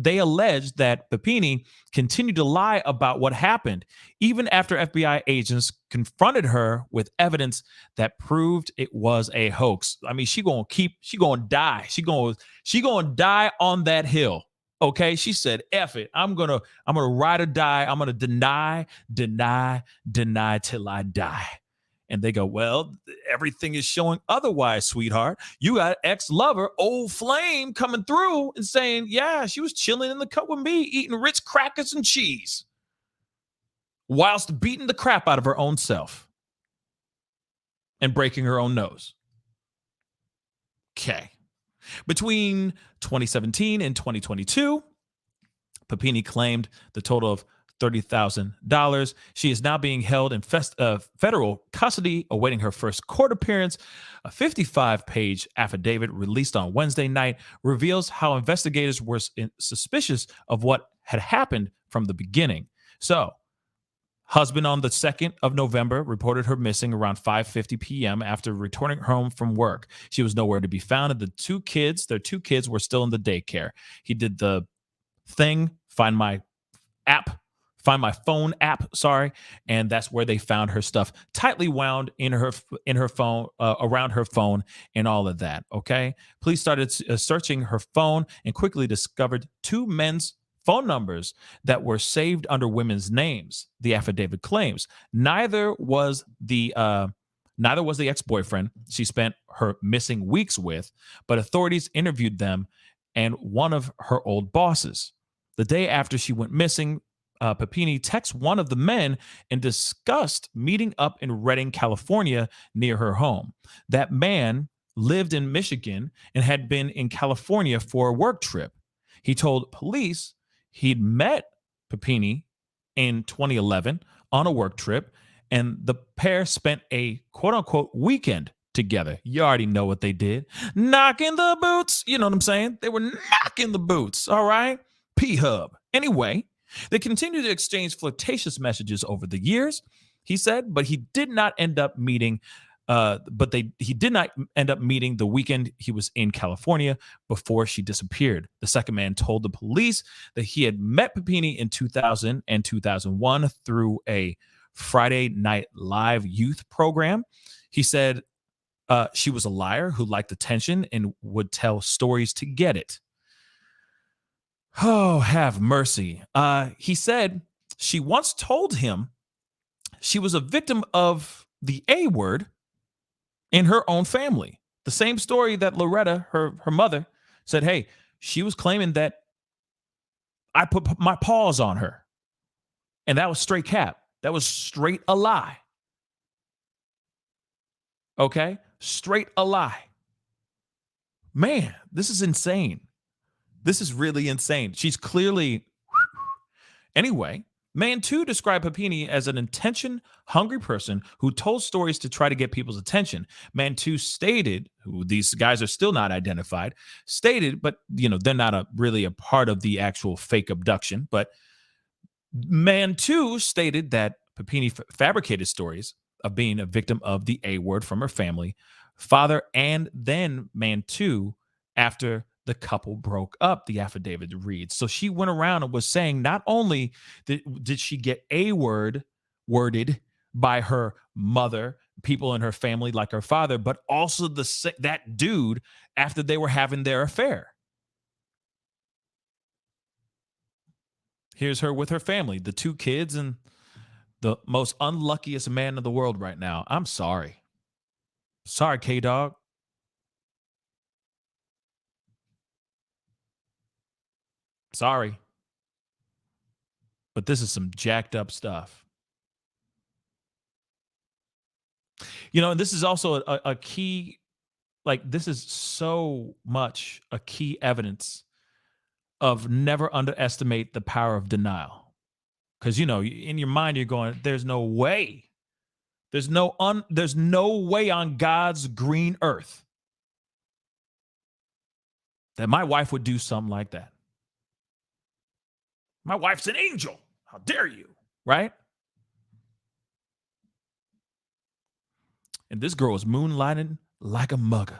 B: that Papini continued to lie about what happened even after FBI agents confronted her with evidence that proved it was a hoax. I mean, she gonna die. She gonna die on that hill. Okay, she said, "F it. I'm gonna ride or die. I'm gonna deny till I die." And they go, well, everything is showing otherwise, sweetheart. You got ex-lover, old flame, coming through and saying, yeah, she was chilling in the cut with me, eating Ritz crackers and cheese, whilst beating the crap out of her own self and breaking her own nose. Okay. Between 2017 and 2022, Papini claimed the total of $30,000. She is now being held in federal custody, awaiting her first court appearance. A 55-page affidavit released on Wednesday night reveals how investigators were suspicious of what had happened from the beginning. So, husband on the 2nd of November reported her missing around 5:50 p.m. after returning home from work. She was nowhere to be found, and their two kids were still in the daycare. He did the thing, find my phone app, and that's where they found her stuff tightly wound in her phone, around her phone, and all of that. Okay, police started searching her phone and quickly discovered two men's phone numbers that were saved under women's names. The affidavit claims neither was the ex-boyfriend she spent her missing weeks with, but authorities interviewed them and one of her old bosses. The day after she went missing, Papini texted one of the men and discussed meeting up in Redding, California, near her home. That man lived in Michigan and had been in California for a work trip. He told police he'd met Papini in 2011 on a work trip, and the pair spent a quote-unquote weekend together. You already know what they did. Knocking the boots. You know what I'm saying? They were knocking the boots. All right. P-Hub. Anyway, they continued to exchange flirtatious messages over the years, he said, but he did not end up meeting. He did not end up meeting the weekend he was in California before she disappeared. The second man told the police that he had met Papini in 2000 and 2001 through a Friday Night Live youth program. He said she was a liar who liked attention and would tell stories to get it. Oh, have mercy. He said she once told him she was a victim of the A word in her own family. The same story that Loretta, her mother, said, hey, she was claiming that I put my paws on her. And that was straight cap. That was straight a lie. Okay? Straight a lie. Man, this is insane. This is really insane. She's clearly... Anyway, Man 2 described Papini as an attention-hungry person who told stories to try to get people's attention. Man 2 stated, who these guys are still not identified, stated, but they're not really a part of the actual fake abduction, but Man 2 stated that Papini fabricated stories of being a victim of the A word from her family, father, and then Man 2 after the couple broke up, the affidavit reads. So she went around and was saying not only did she get A worded by her mother, people in her family like her father, but also that dude after they were having their affair. Here's her with her family, the 2 kids and the most unluckiest man in the world right now. I'm sorry. Sorry, K-Dog. Sorry. But this is some jacked up stuff. And this is also a key, this is so much a key evidence of never underestimate the power of denial. Because, in your mind, you're going, there's no way. There's no way on God's green earth that my wife would do something like that. My wife's an angel. How dare you? Right? And this girl is moonlighting like a mug.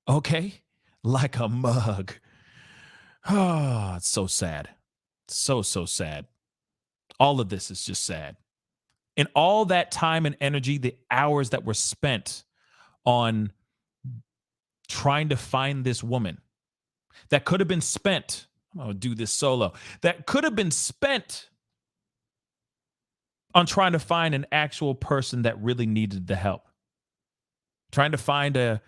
B: Okay? Like a mug. Oh, it's so sad. So sad. All of this is just sad. And all that time and energy, the hours that were spent on trying to find this woman that could have been spent, I'm going to do this solo, that could have been spent on trying to find an actual person that really needed the help. Trying to find a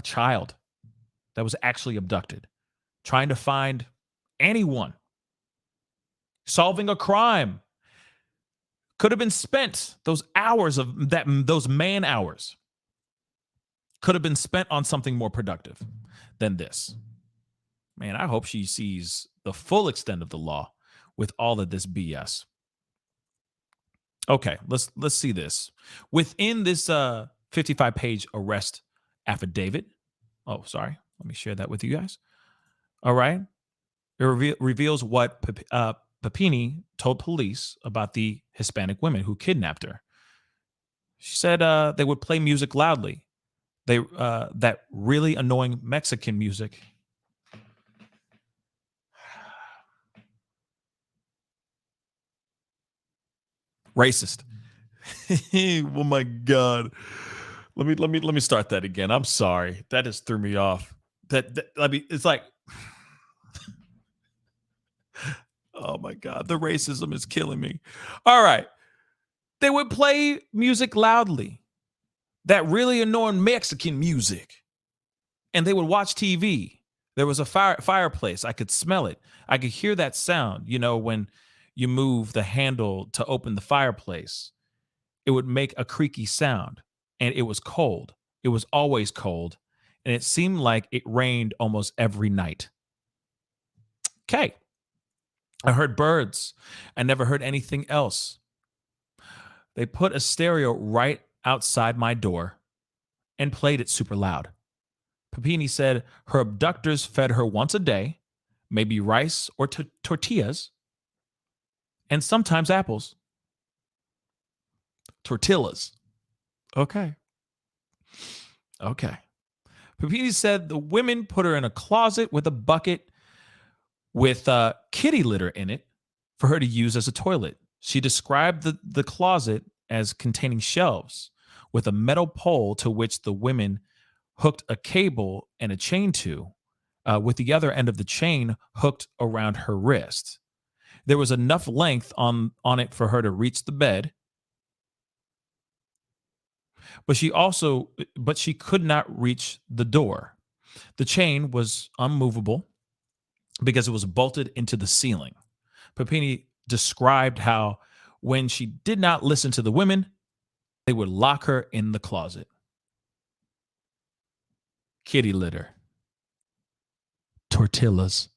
B: child that was actually abducted. Trying to find anyone. Solving a crime. Could have been spent, those hours of those man hours could have been spent on something more productive than this. Man, I hope she sees the full extent of the law with all of this BS. Okay, let's see this. Within this 55-page arrest affidavit. Oh, sorry. Let me share that with you guys. All right. It reveals what Papini told police about the Hispanic women who kidnapped her. She said they would play music loudly. That really annoying Mexican music. Racist. Oh my God. Let me start that again. I'm sorry. That just threw me off. It's like, oh my God, the racism is killing me. All right. They would play music loudly. That really annoying Mexican music. And they would watch TV. There was a fireplace. I could smell it. I could hear that sound. When you move the handle to open the fireplace, it would make a creaky sound. And it was cold. It was always cold. And it seemed like it rained almost every night. Okay. I heard birds. I never heard anything else. They put a stereo right outside my door. and played it super loud. Papini said her abductors fed her once a day, maybe rice or tortillas, and sometimes apples. Tortillas. Okay. Okay. Papini said the women put her in a closet with a bucket with kitty litter in it for her to use as a toilet. She described the closet as containing shelves with a metal pole to which the women hooked a cable and a chain to, with the other end of the chain hooked around her wrist. There was enough length on it for her to reach the bed, but she could not reach the door. The chain was unmovable because it was bolted into the ceiling. Papini described how when she did not listen to the women, they would lock her in the closet. Kitty litter. Tortillas.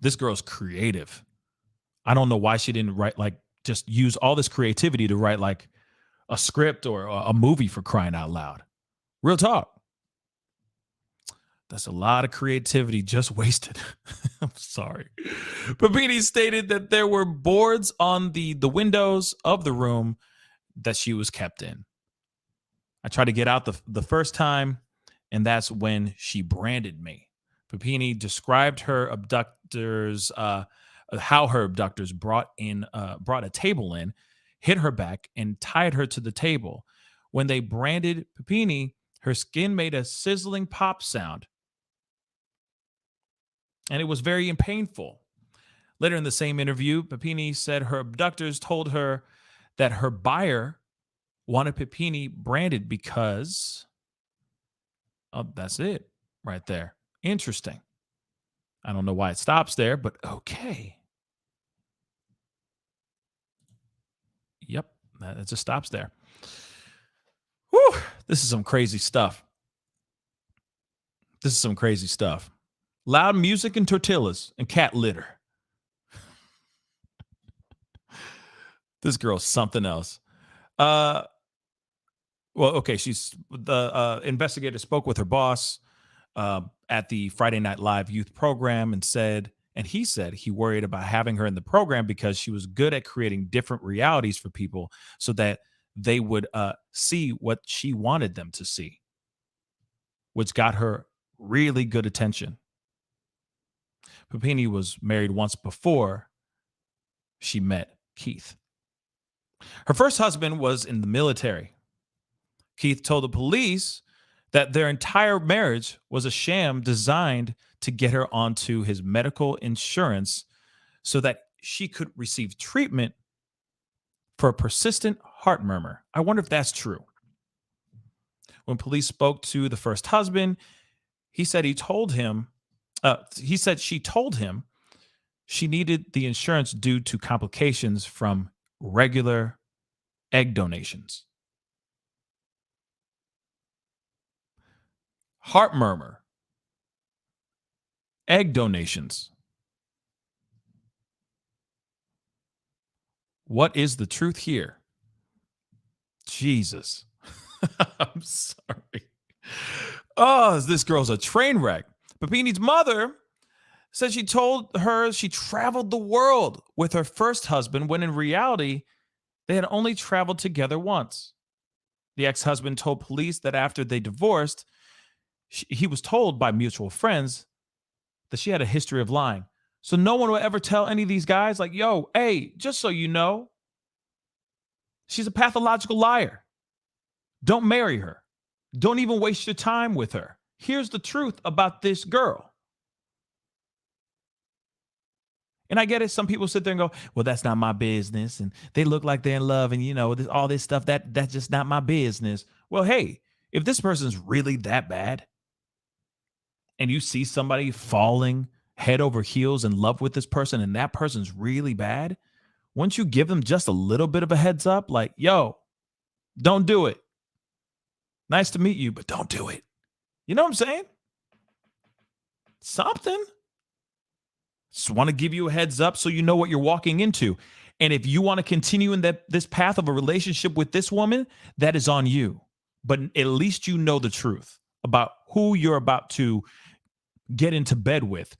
B: This girl's creative. I don't know why she didn't write, just use all this creativity to write like a script or a movie, for crying out loud. Real talk. That's a lot of creativity just wasted. I'm sorry. Papini stated that there were boards on the windows of the room that she was kept in. I tried to get out the first time, and that's when she branded me. Papini described her abductors, how her abductors brought a table in, hit her back, and tied her to the table. When they branded Papini, her skin made a sizzling pop sound, and it was very painful. Later in the same interview, Papini said her abductors told her that her buyer wanted Papini branded because, that's it right there. Interesting. I don't know why it stops there, but okay. Yep, it just stops there. Whew, this is some crazy stuff. Loud music and tortillas and cat litter. This girl's something else. Well, okay, the investigator spoke with her boss at the Friday Night Live youth program and he said he worried about having her in the program because she was good at creating different realities for people so that they would see what she wanted them to see, which got her really good attention. Papini was married once before she met Keith. Her first husband was in the military. Keith told the police that their entire marriage was a sham designed to get her onto his medical insurance so that she could receive treatment for a persistent heart murmur. I wonder if that's true. When police spoke to the first husband, he said she told him she needed the insurance due to complications from regular egg donations. Heart murmur. Egg donations. What is the truth here? Jesus. I'm sorry. Oh, this girl's a train wreck. Papini's mother said she told her she traveled the world with her first husband when in reality, they had only traveled together once. The ex-husband told police that after they divorced, he was told by mutual friends that she had a history of lying. So no one would ever tell any of these guys like, yo, hey, just so you know, she's a pathological liar. Don't marry her. Don't even waste your time with her. Here's the truth about this girl. And I get it. Some people sit there and go, well, that's not my business. And they look like they're in love. And, all this stuff, that's just not my business. Well, hey, if this person's really that bad and you see somebody falling head over heels in love with this person and that person's really bad, wouldn't you give them just a little bit of a heads up? Like, yo, don't do it. Nice to meet you, but don't do it. You know what I'm saying? Something. Just want to give you a heads up so you know what you're walking into. And if you want to continue in this path of a relationship with this woman, that is on you. But at least you know the truth about who you're about to get into bed with,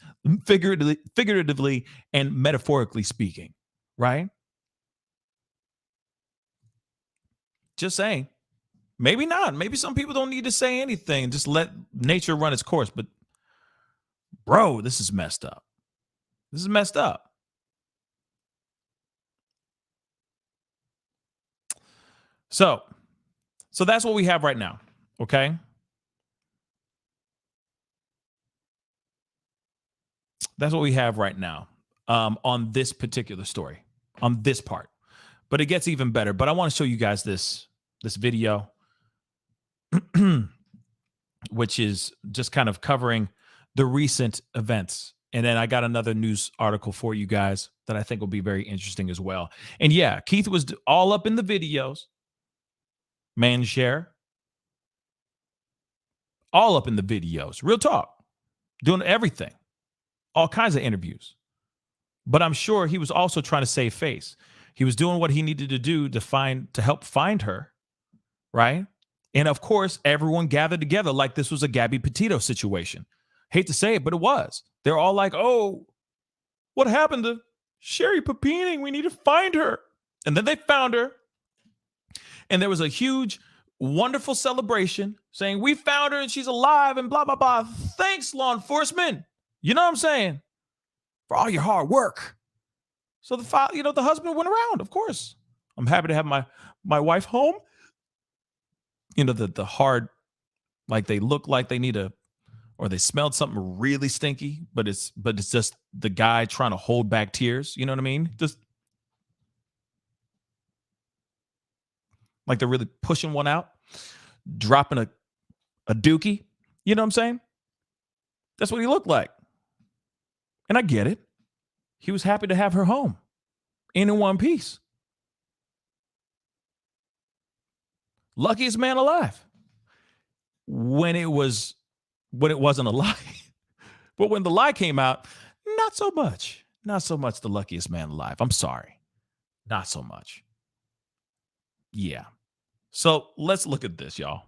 B: figuratively and metaphorically speaking, right? Just saying. Maybe not. Maybe some people don't need to say anything. Just let nature run its course. But bro, this is messed up. This is messed up. So that's what we have right now. Okay. That's what we have right now on this particular story, on this part. But it gets even better. But I want to show you guys this video, which is just kind of covering the recent events. And then I got another news article for you guys that I think will be very interesting as well. And yeah, Keith was all up in the videos. Man share. All up in the videos. Real talk. Doing everything. All kinds of interviews. But I'm sure he was also trying to save face. He was doing what he needed to do to help find her, right? And of course, everyone gathered together like this was a Gabby Petito situation. Hate to say it, but it was. They're all like, oh, what happened to Sherri Papini? We need to find her. And then they found her. And there was a huge, wonderful celebration saying, we found her and she's alive and blah, blah, blah. Thanks, law enforcement. You know what I'm saying? For all your hard work. So the husband went around, of course. I'm happy to have my wife home. The hard, like they look like they need or they smelled something really stinky, but it's just the guy trying to hold back tears. You know what I mean? Just like they're really pushing one out, dropping a dookie. You know what I'm saying? That's what he looked like. And I get it. He was happy to have her home in one piece. Luckiest man alive. When it wasn't a lie. But when the lie came out, not so much. Not so much the luckiest man alive. I'm sorry. Not so much. Yeah. So let's look at this, y'all.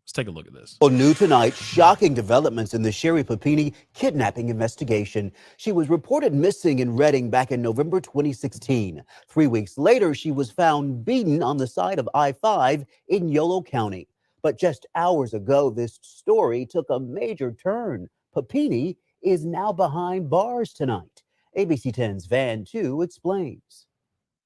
B: Let's take a look at this.
C: Well, new tonight, shocking developments in the Sherri Papini kidnapping investigation. She was reported missing in Reading back in November 2016. 3 weeks later, she was found beaten on the side of I-5 in Yolo County. But just hours ago, this story took a major turn. Papini is now behind bars tonight. ABC 10's Van Tu explains.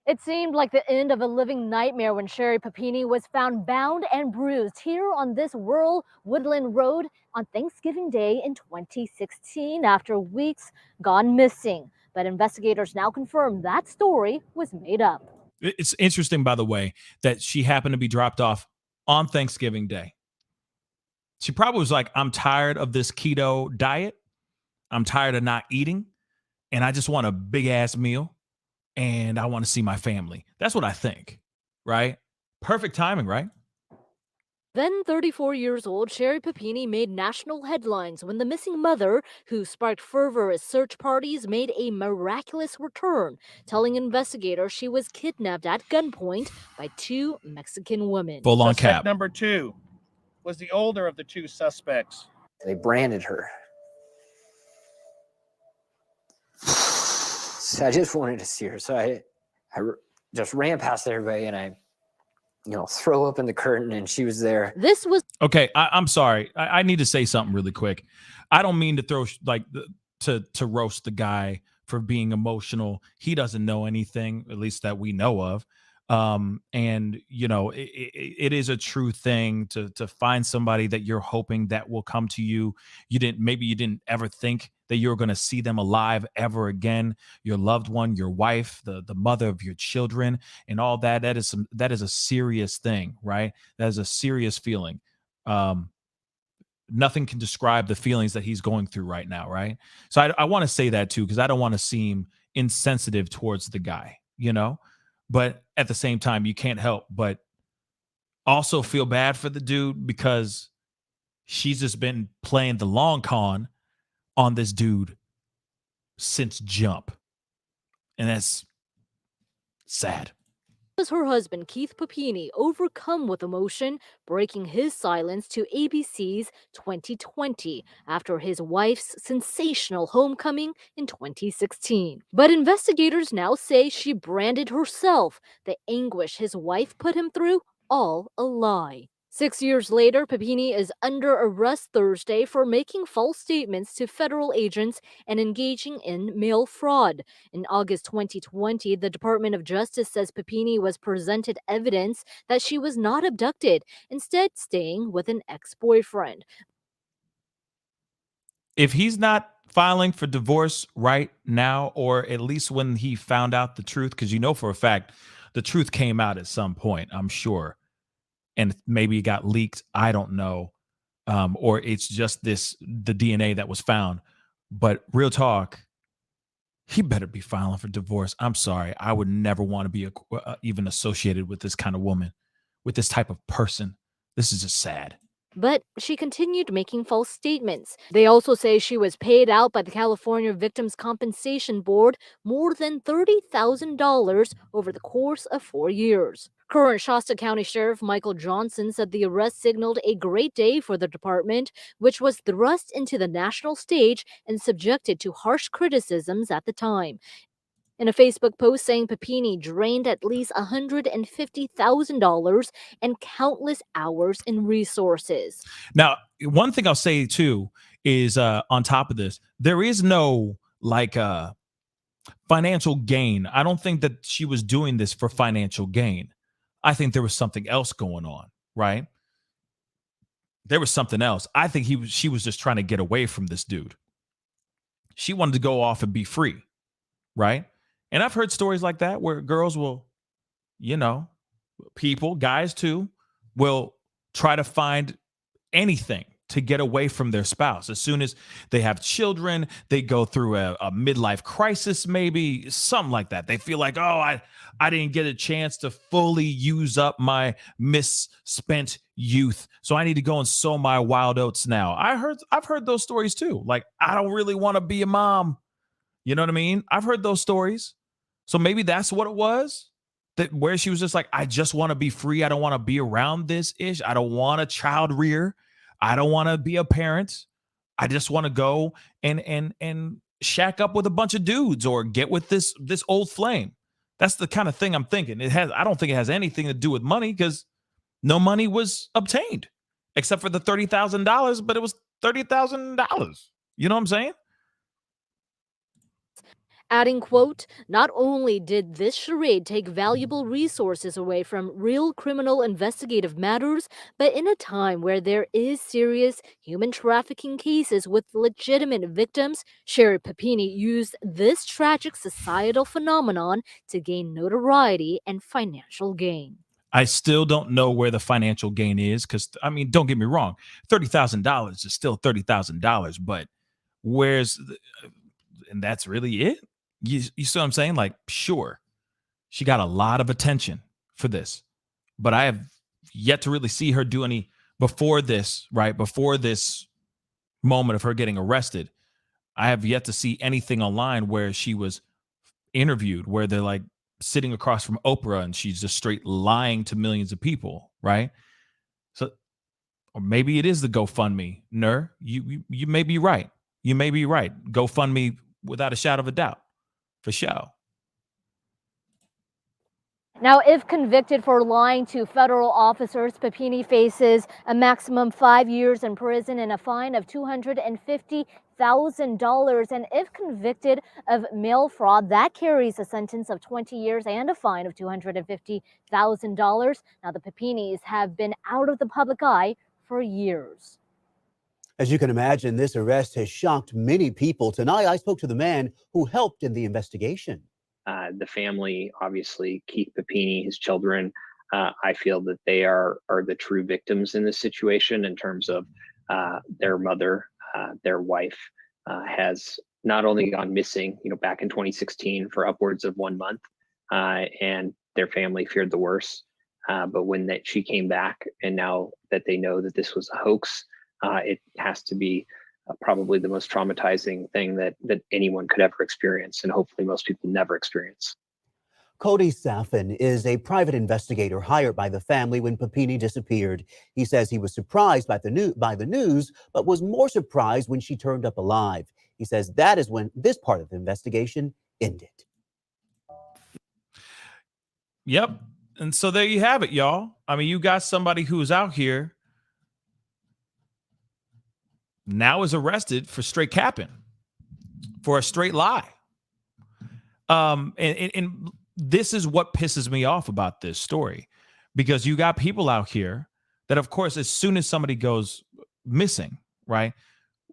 D: It seemed like the end of a living nightmare when Sherri Papini was found bound and bruised here on this rural woodland road on Thanksgiving Day in 2016 after weeks gone missing. But investigators now confirm that story was made up.
B: It's interesting, by the way, that she happened to be dropped off on Thanksgiving Day. She probably was like, I'm tired of this keto diet. I'm tired of not eating. And I just want a big ass meal. And I want to see my family. That's what I think, right? Perfect timing, right?
D: Then 34 years old, Sherri Papini made national headlines when the missing mother, who sparked fervor at search parties, made a miraculous return, telling investigators she was kidnapped at gunpoint by two Mexican women.
B: Full on
E: Suspect
B: cap.
E: number 2 was the older of the two suspects.
F: They branded her. So I just wanted to see her. So I just ran past everybody and I, throw open the curtain and she was there.
D: This was
B: Okay, I'm sorry. I need to say something really quick. I don't mean to throw to roast the guy for being emotional. He doesn't know anything, at least that we know of. And it is a true thing to find somebody that you're hoping that will come to you. You didn't ever think that you were going to see them alive ever again. Your loved one, your wife, the mother of your children, and all that. That is a serious thing, right? That is a serious feeling. Nothing can describe the feelings that he's going through right now, right? So I want to say that too, because I don't want to seem insensitive towards the guy, But at the same time, you can't help but also feel bad for the dude because she's just been playing the long con on this dude since jump. And that's Sad.
D: Was her husband, Keith Papini, overcome with emotion, breaking his silence to ABC's 2020 after his wife's sensational homecoming in 2016. But investigators now say she branded herself, the anguish his wife put him through, all a lie. 6 years later, Papini is under arrest Thursday for making false statements to federal agents and engaging in mail fraud. In August 2020, the Department of Justice says Papini was presented evidence that she was not abducted, instead staying with an ex-boyfriend.
B: If he's not filing for divorce right now, or at least when he found out the truth, because you know for a fact the truth came out at some point, I'm sure, and maybe it got leaked, I don't know, or it's just the DNA that was found. But real talk, he better be filing for divorce. I'm sorry, I would never want to be even associated with this kind of woman, with this type of person. This is just sad.
D: But she continued making false statements. They also say she was paid out by the California Victims' Compensation Board more than $30,000 over the course of 4 years. Current Shasta County Sheriff Michael Johnson said the arrest signaled a great day for the department, which was thrust into the national stage and subjected to harsh criticisms at the time. In a Facebook post saying Papini drained at least $150,000 and countless hours in resources.
B: Now, one thing I'll say too is on top of this, there is no financial gain. I don't think that she was doing this for financial gain. I think there was something else going on, right? There was something else. I think she was just trying to get away from this dude. She wanted to go off and be free, right? And I've heard stories like that where girls will, people, guys too, will try to find anything to get away from their spouse. As soon as they have children, they go through a midlife crisis, maybe something like that. They feel like, oh, I didn't get a chance to fully use up my misspent youth, so I need to go and sow my wild oats now. I've heard those stories too. Like, I don't really want to be a mom. You know what I mean? I've heard those stories. So maybe that's what it was. That where she was just like, I just want to be free. I don't want to be around this ish. I don't want a child rear. I don't want to be a parent. I just want to go and shack up with a bunch of dudes or get with this old flame. That's the kind of thing I'm thinking. I don't think it has anything to do with money, because no money was obtained except for the $30,000, but it was $30,000. You know what I'm saying?
D: Adding, quote, not only did this charade take valuable resources away from real criminal investigative matters, but in a time where there is serious human trafficking cases with legitimate victims, Sherri Papini used this tragic societal phenomenon to gain notoriety and financial gain.
B: I still don't know where the financial gain is, because, I mean, don't get me wrong, $30,000 is still $30,000, but and that's really it? You see what I'm saying? Like, sure, she got a lot of attention for this, but I have yet to really see her do any before this, right? Before this moment of her getting arrested, I have yet to see anything online where she was interviewed, where they're like sitting across from Oprah and she's just straight lying to millions of people, right? So, or maybe it is the GoFundMe. You may be right. You may be right. GoFundMe, without a shadow of a doubt. For sure.
D: Now, if convicted for lying to federal officers, Papini faces a maximum 5 years in prison and a fine of $250,000. And if convicted of mail fraud, that carries a sentence of 20 years and a fine of $250,000. Now, the Papinis have been out of the public eye for years.
C: As you can imagine, this arrest has shocked many people. Tonight, I spoke to the man who helped in the investigation.
G: The family, obviously, Keith Papini, his children, I feel that they are the true victims in this situation in terms of their mother, their wife, has not only gone missing, back in 2016 for upwards of 1 month, and their family feared the worst. But when she came back, and now that they know that this was a hoax, it has to be probably the most traumatizing thing that anyone could ever experience, and hopefully most people never experience.
C: Cody Saffin is a private investigator hired by the family when Papini disappeared. He says he was surprised by the news, but was more surprised when she turned up alive. He says that is when this part of the investigation ended.
B: Yep. And so there you have it, y'all. I mean, you got somebody who's out here now is arrested for straight capping, for a straight lie. And this is what pisses me off about this story, because you got people out here that, of course, as soon as somebody goes missing, right?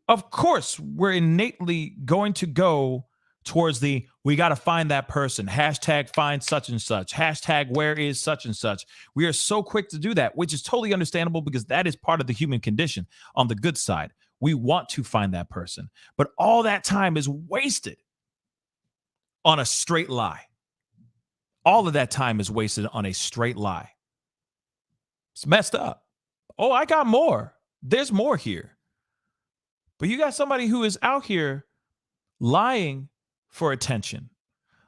B: Of course, we're innately going to go towards we got to find that person, hashtag find such and such, hashtag where is such and such. We are so quick to do that, which is totally understandable because that is part of the human condition. On the good side, we want to find that person, but all that time is wasted on a straight lie. All of that time is wasted on a straight lie. It's messed up. Oh, I got more. There's more here. But you got somebody who is out here lying for attention,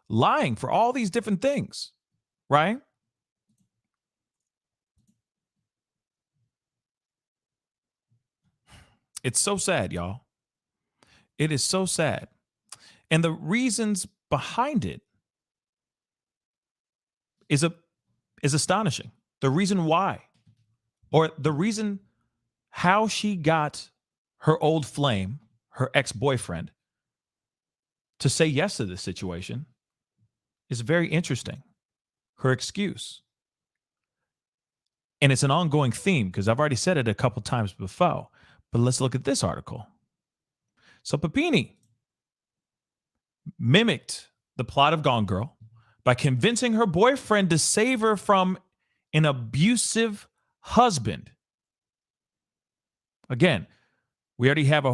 B: lying for all these different things, right? It's so sad, y'all. It is so sad. And the reasons behind it is astonishing. The reason why, or the reason how she got her old flame, her ex-boyfriend, to say yes to this situation is very interesting. Her excuse. And it's an ongoing theme because I've already said it a couple times before. But let's look at this article. So Papini mimicked the plot of Gone Girl by convincing her boyfriend to save her from an abusive husband. Again, we already have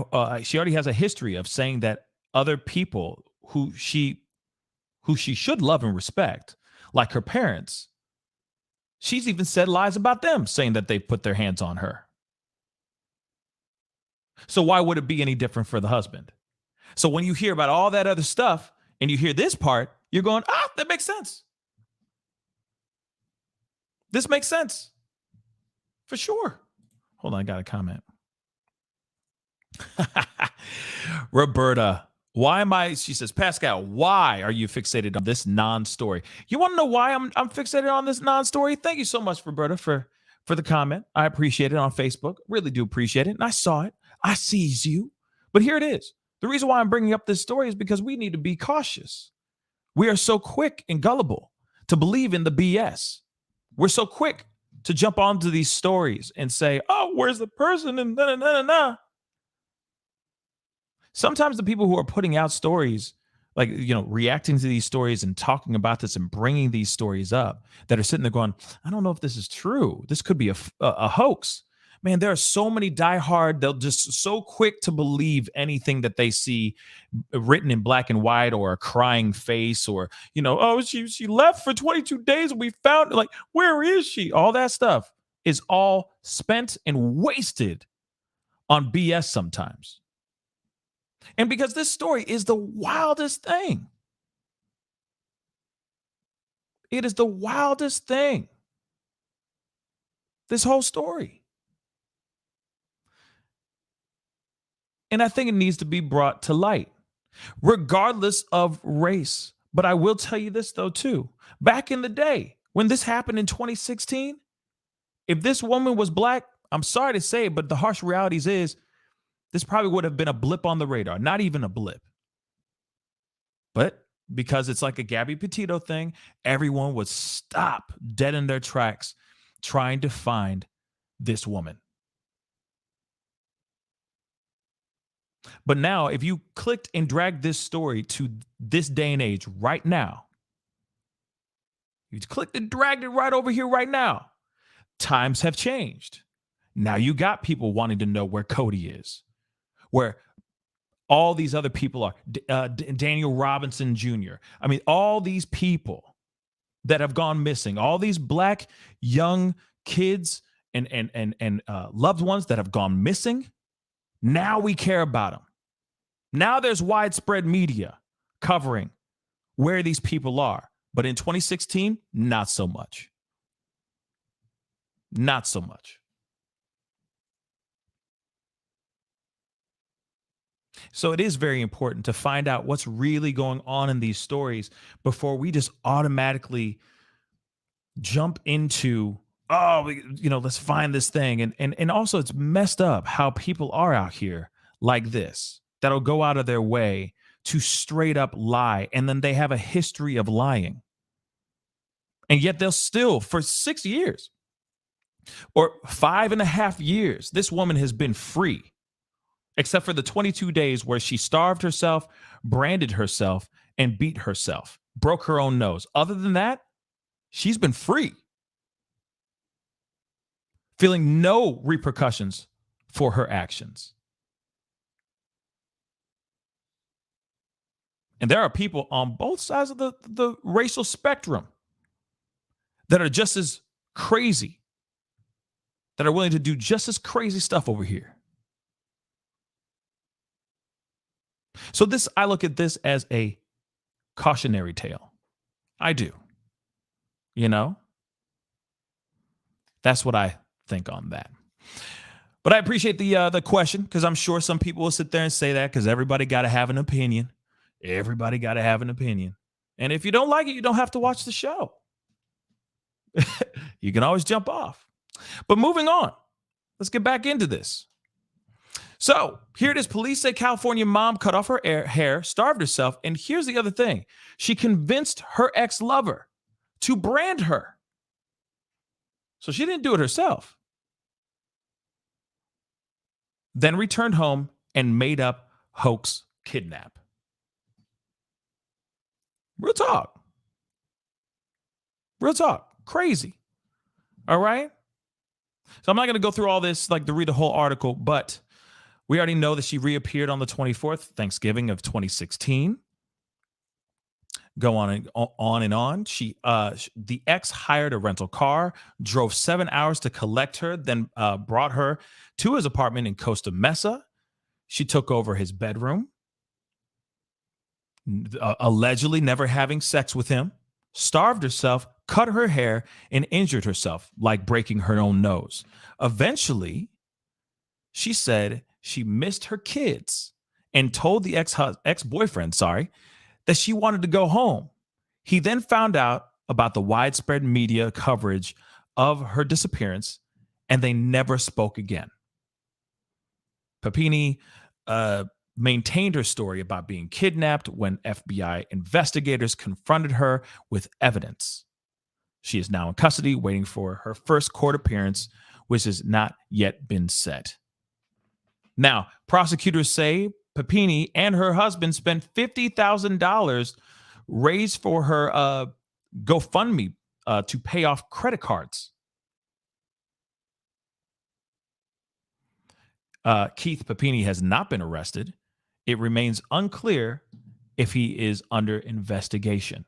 B: she already has a history of saying that other people who she should love and respect, like her parents, she's even said lies about them, saying that they put their hands on her. So why would it be any different for the husband? So when you hear about all that other stuff and you hear this part, you're going, that makes sense. This makes sense. For sure. Hold on, I got a comment. Roberta, she says, Pascal, why are you fixated on this non-story? You want to know why I'm fixated on this non-story? Thank you so much, Roberta, for the comment. I appreciate it on Facebook. Really do appreciate it. And I saw it. I sees you. But here it is. The reason why I'm bringing up this story is because we need to be cautious. We are so quick and gullible to believe in the BS. We're so quick to jump onto these stories and say, oh, where's the person? And na. Sometimes the people who are putting out stories, like, reacting to these stories and talking about this and bringing these stories up, that are sitting there going, I don't know if this is true. This could be a hoax. Man, there are so many diehard, they'll just so quick to believe anything that they see written in black and white, or a crying face, or, she left for 22 days and we found, like, where is she? All that stuff is all spent and wasted on BS sometimes. And because this story is the wildest thing. It is the wildest thing. This whole story. And I think it needs to be brought to light, regardless of race. But I will tell you this, though, too. Back in the day, when this happened in 2016, if this woman was black, I'm sorry to say it, but the harsh realities is this probably would have been a blip on the radar, not even a blip. But because it's like a Gabby Petito thing, everyone would stop dead in their tracks trying to find this woman. But now, if you clicked and dragged this story to this day and age right now, you clicked and dragged it right over here right now, times have changed. Now you got people wanting to know where Cody is, where all these other people are, Daniel Robinson Jr. I mean, all these people that have gone missing, all these black young kids and loved ones that have gone missing. Now we care about them. Now there's widespread media covering where these people are. But in 2016, not so much. Not so much. So it is very important to find out what's really going on in these stories before we just automatically jump into, let's find this thing. And also it's messed up how people are out here like this, that'll go out of their way to straight up lie. And then they have a history of lying. And yet they'll still, for 6 years or 5.5 years, this woman has been free, except for the 22 days where she starved herself, branded herself, and beat herself, broke her own nose. Other than that, she's been free, feeling no repercussions for her actions. And there are people on both sides of the racial spectrum that are just as crazy, that are willing to do just as crazy stuff over here. So I look at this as a cautionary tale. I do. That's what I think on that. But I appreciate the question, because I'm sure some people will sit there and say that because everybody got to have an opinion. Everybody got to have an opinion. And if you don't like it, you don't have to watch the show. You can always jump off. But moving on, let's get back into this. So here it is. Police say California mom cut off her hair, starved herself. And here's the other thing. She convinced her ex-lover to brand her. So she didn't do it herself. Then returned home and made up hoax kidnap. Real talk. Real talk. Crazy. All right. So I'm not going to go through all this, to read the whole article, but we already know that she reappeared on the 24th, Thanksgiving of 2016. Go on and on. The ex hired a rental car, drove 7 hours to collect her, then brought her to his apartment in Costa Mesa. She took over his bedroom, allegedly never having sex with him, starved herself, cut her hair, and injured herself, like breaking her own nose. Eventually, she said she missed her kids and told the ex-boyfriend, that she wanted to go home. He then found out about the widespread media coverage of her disappearance, and they never spoke again. Papini maintained her story about being kidnapped when FBI investigators confronted her with evidence. She is now in custody, waiting for her first court appearance, which has not yet been set. Now, prosecutors say Papini and her husband spent $50,000 raised for her GoFundMe to pay off credit cards. Keith Papini has not been arrested. It remains unclear if he is under investigation.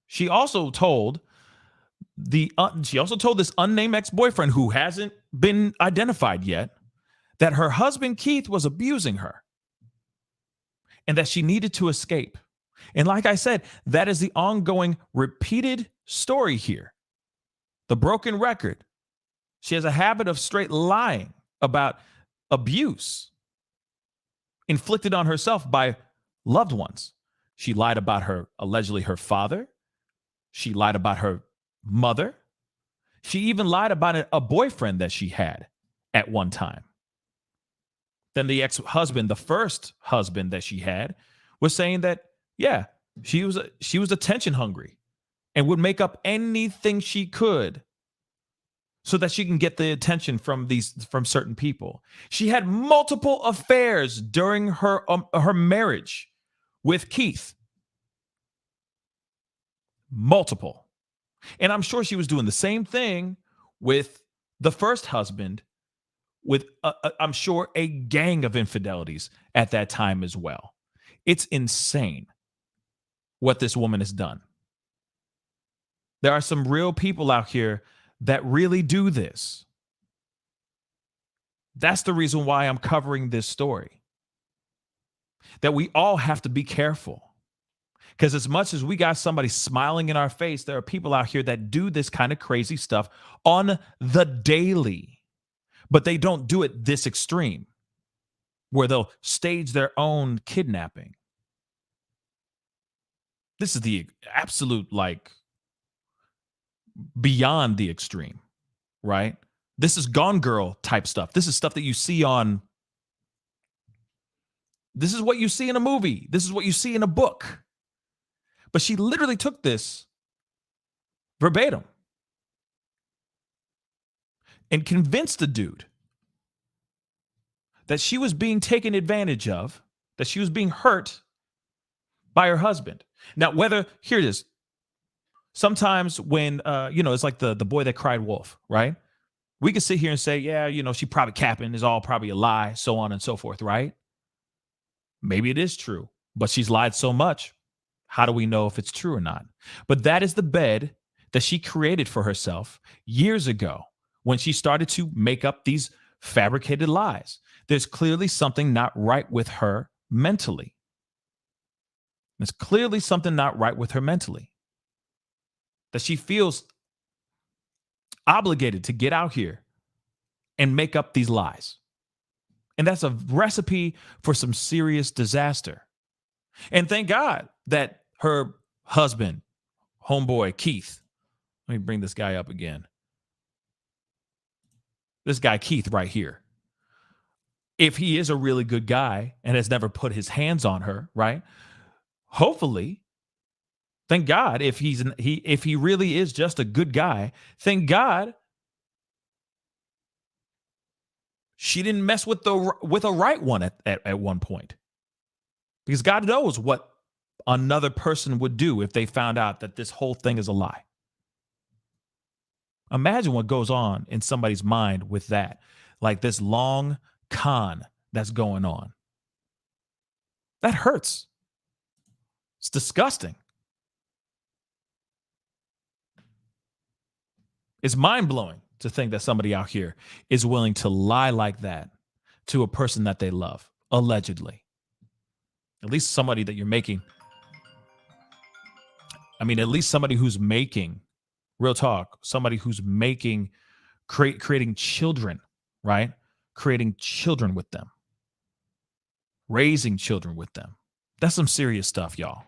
B: She also told this unnamed ex-boyfriend, who hasn't been identified yet, that her husband Keith was abusing her and that she needed to escape. And like I said, that is the ongoing repeated story here. The broken record. She has a habit of straight lying about abuse inflicted on herself by loved ones. She lied about allegedly her father. She lied about her mother. She even lied about a boyfriend that she had at one time. Then the ex-husband, the first husband that she had, was saying that, yeah, she was attention hungry and would make up anything she could so that she can get the attention from certain people. She had multiple affairs during her marriage with Keith. Multiple. And I'm sure she was doing the same thing with the first husband, with I'm sure a gang of infidelities at that time as well. It's insane what this woman has done. There are some real people out here that really do this. That's the reason why I'm covering this story. That we all have to be careful. Because as much as we got somebody smiling in our face, there are people out here that do this kind of crazy stuff on the daily, but they don't do it this extreme, where they'll stage their own kidnapping. This is the absolute, like, beyond the extreme, right? This is Gone Girl type stuff. This is stuff that you see on, this is what you see in a movie. This is what you see in a book. But she literally took this verbatim and convinced the dude that she was being taken advantage of, that she was being hurt by her husband. Now, whether, here it is. Sometimes when, it's like the boy that cried wolf, right? We can sit here and say, yeah, she probably capping, is all probably a lie, so on and so forth, right? Maybe it is true, but she's lied so much. How do we know if it's true or not? But that is the bed that she created for herself years ago when she started to make up these fabricated lies. There's clearly something not right with her mentally. There's clearly something not right with her mentally. That she feels obligated to get out here and make up these lies. And that's a recipe for some serious disaster. And thank God that her husband, homeboy, Keith, let me bring this guy up again. This guy, Keith, right here. If he is a really good guy and has never put his hands on her, right? Hopefully, thank God, if he really is just a good guy, thank God she didn't mess with a right one at one point. Because God knows what another person would do if they found out that this whole thing is a lie. Imagine what goes on in somebody's mind with that, like this long con that's going on. That hurts. It's disgusting. It's mind-blowing to think that somebody out here is willing to lie like that to a person that they love, allegedly. At least somebody that you're making. I mean, at least somebody who's making, real talk, somebody who's making, creating children, right? Creating children with them. Raising children with them. That's some serious stuff, y'all.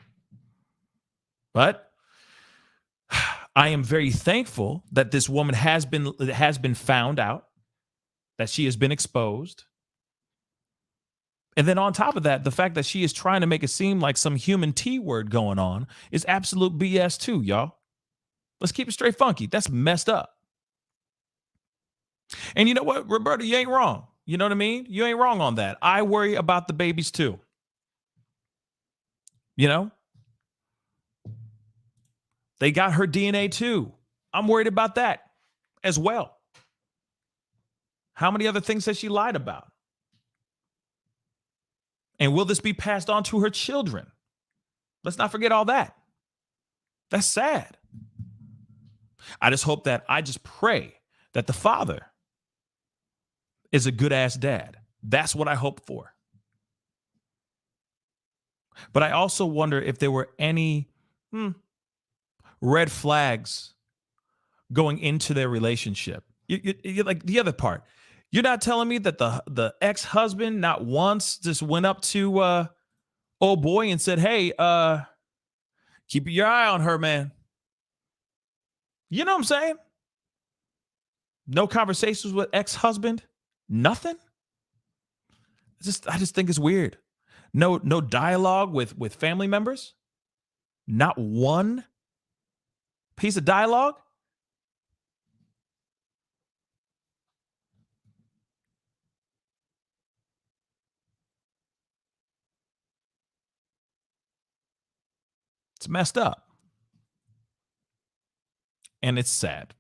B: But I am very thankful that this woman has been found out, that she has been exposed. And then on top of that, the fact that she is trying to make it seem like some human T word going on is absolute BS too, y'all. Let's keep it straight funky. That's messed up. And you know what, Roberta, you ain't wrong. You know what I mean? You ain't wrong on that. I worry about the babies too. You know? They got her DNA too. I'm worried about that as well. How many other things has she lied about? And will this be passed on to her children? Let's not forget all that. That's sad. I just pray that the father is a good ass dad. That's what I hope for. But I also wonder if there were any red flags going into their relationship. You like the other part. You're not telling me that the ex-husband not once just went up to old boy and said, hey, keep your eye on her, man. You know what I'm saying? No conversations with ex-husband? Nothing? I just think it's weird. No dialogue with family members? Not one piece of dialogue? It's messed up. And it's sad.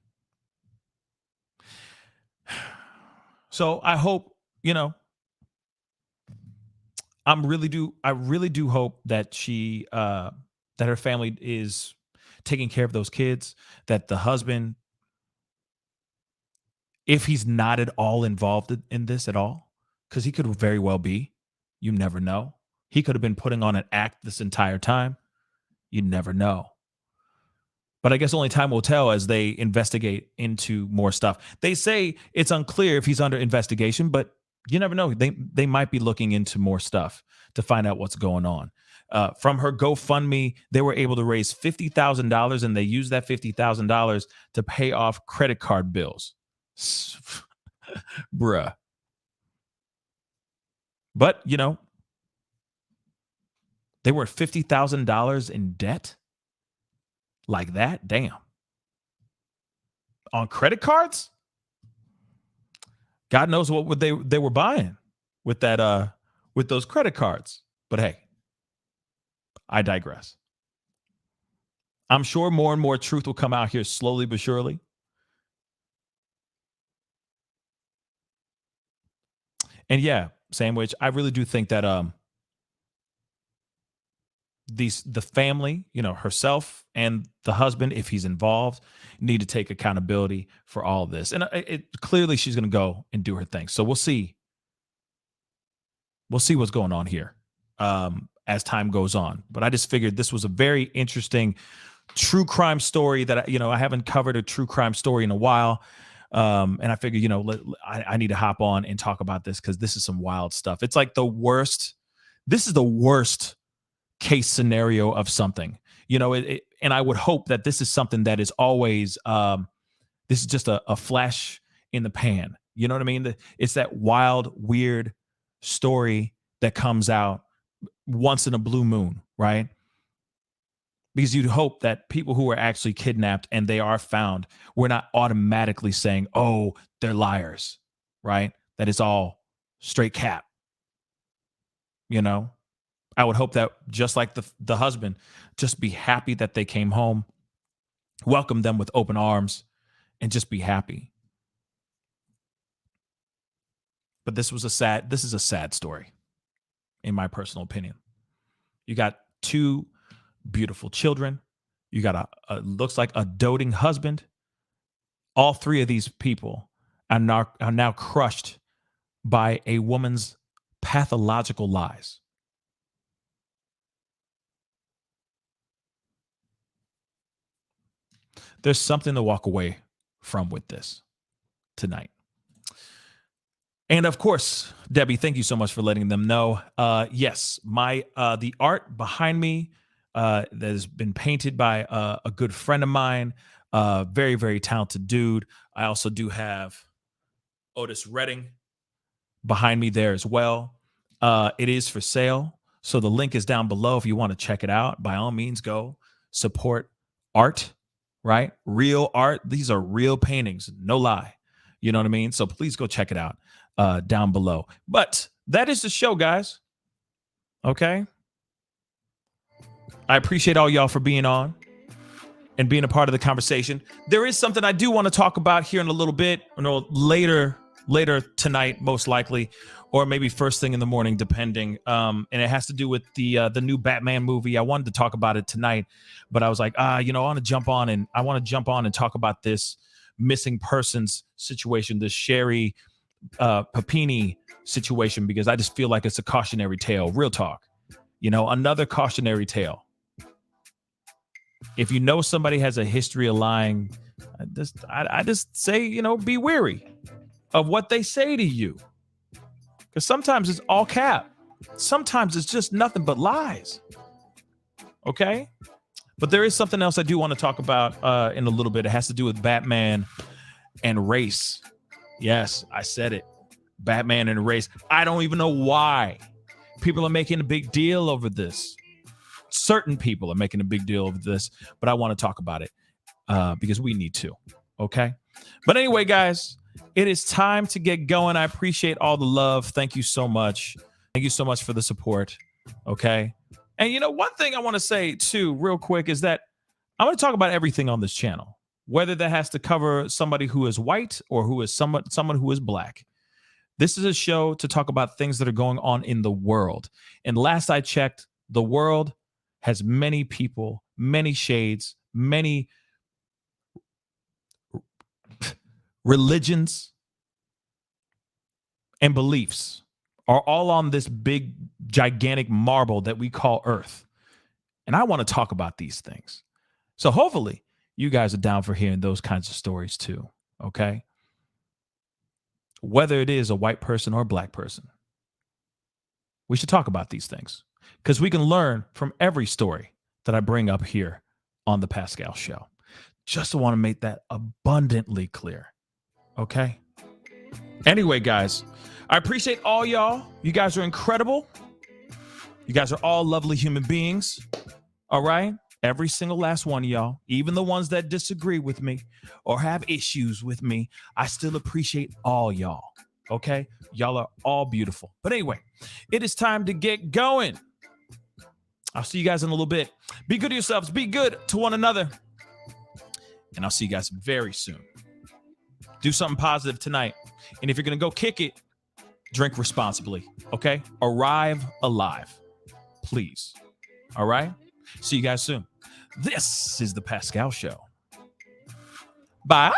B: So I hope, I really do hope that she, that her family is taking care of those kids, that the husband, if he's not at all involved in this at all, because he could very well be, you never know. He could have been putting on an act this entire time. You never know. But I guess only time will tell as they investigate into more stuff. They say it's unclear if he's under investigation, but you never know. They might be looking into more stuff to find out what's going on. From her GoFundMe, they were able to raise $50,000, and they used that $50,000 to pay off credit card bills. Bruh. But, you know, they were $50,000 in debt like that. Damn. On credit cards? God knows what they were buying with that with those credit cards. But hey, I digress. I'm sure more and more truth will come out here slowly but surely. And yeah, Sandwich, I really do think that the family, you know, herself and the husband, if he's involved, need to take accountability for all of this. And clearly she's going to go and do her thing. So we'll see. We'll see what's going on here as time goes on. But I just figured this was a very interesting true crime story that, you know, I haven't covered a true crime story in a while. And I figured, you know, I need to hop on and talk about this because this is some wild stuff. It's like the worst. This is the worst case scenario of something, you know, and I would hope that this is something that is always, this is just a flash in the pan. You know what I mean? It's that wild, weird story that comes out once in a blue moon, right? Because you'd hope that people who are actually kidnapped and they are found, we're not automatically saying, oh, they're liars, right? That it's all straight cap. You know, I would hope that just like the husband, just be happy that they came home, welcome them with open arms, and just be happy. But this is a sad story, in my personal opinion. You got two beautiful children. You got looks like a doting husband. All three of these people are now crushed by a woman's pathological lies. There's something to walk away from with this tonight. And of course, Debbie, thank you so much for letting them know. Yes, the art behind me that has been painted by a good friend of mine, very, very talented dude. I also do have Otis Redding behind me there as well. It is for sale. So the link is down below if you want to check it out. By all means, go support art, right? Real art. These are real paintings, no lie. You know what I mean? So please go check it out down below. But that is the show, guys. Okay. I appreciate all y'all for being on and being a part of the conversation. There is something I do want to talk about here in a little bit, later tonight, most likely, or maybe first thing in the morning, depending. And it has to do with the new Batman movie. I wanted to talk about it tonight, but I was like, I want to jump on and talk about this missing persons situation, this Sherri Papini situation, because I just feel like it's a cautionary tale. Real talk, another cautionary tale. If you know somebody has a history of lying, I just say, be wary of what they say to you. Because sometimes it's all cap. Sometimes it's just nothing but lies. Okay? But there is something else I do want to talk about in a little bit. It has to do with Batman and race. Yes, I said it. Batman and race. I don't even know why people are making a big deal over this. Certain people are making a big deal over this, but I want to talk about it because we need to. Okay? But anyway, guys, it is time to get going. I appreciate all the love. Thank you so much. Thank you so much for the support. Okay? And one thing I want to say too, real quick, is that I want to talk about everything on this channel, whether that has to cover somebody who is white or who is someone who is black. This is a show to talk about things that are going on in the world. And last I checked, the world has many people, many shades, many religions and beliefs are all on this big, gigantic marble that we call Earth. And I want to talk about these things. So hopefully you guys are down for hearing those kinds of stories too. Okay. Whether it is a white person or a black person, we should talk about these things because we can learn from every story that I bring up here on the Pascal Show. Just want to make that abundantly clear. Okay. Anyway, guys, I appreciate all y'all. You guys are incredible. You guys are all lovely human beings. All right. Every single last one of y'all, even the ones that disagree with me or have issues with me, I still appreciate all y'all. Okay. Y'all are all beautiful. But anyway, it is time to get going. I'll see you guys in a little bit. Be good to yourselves. Be good to one another. And I'll see you guys very soon. Do something positive tonight. And if you're going to go kick it, drink responsibly. Okay. Arrive alive. Please. All right. See you guys soon. This is the Pascal Show. Bye.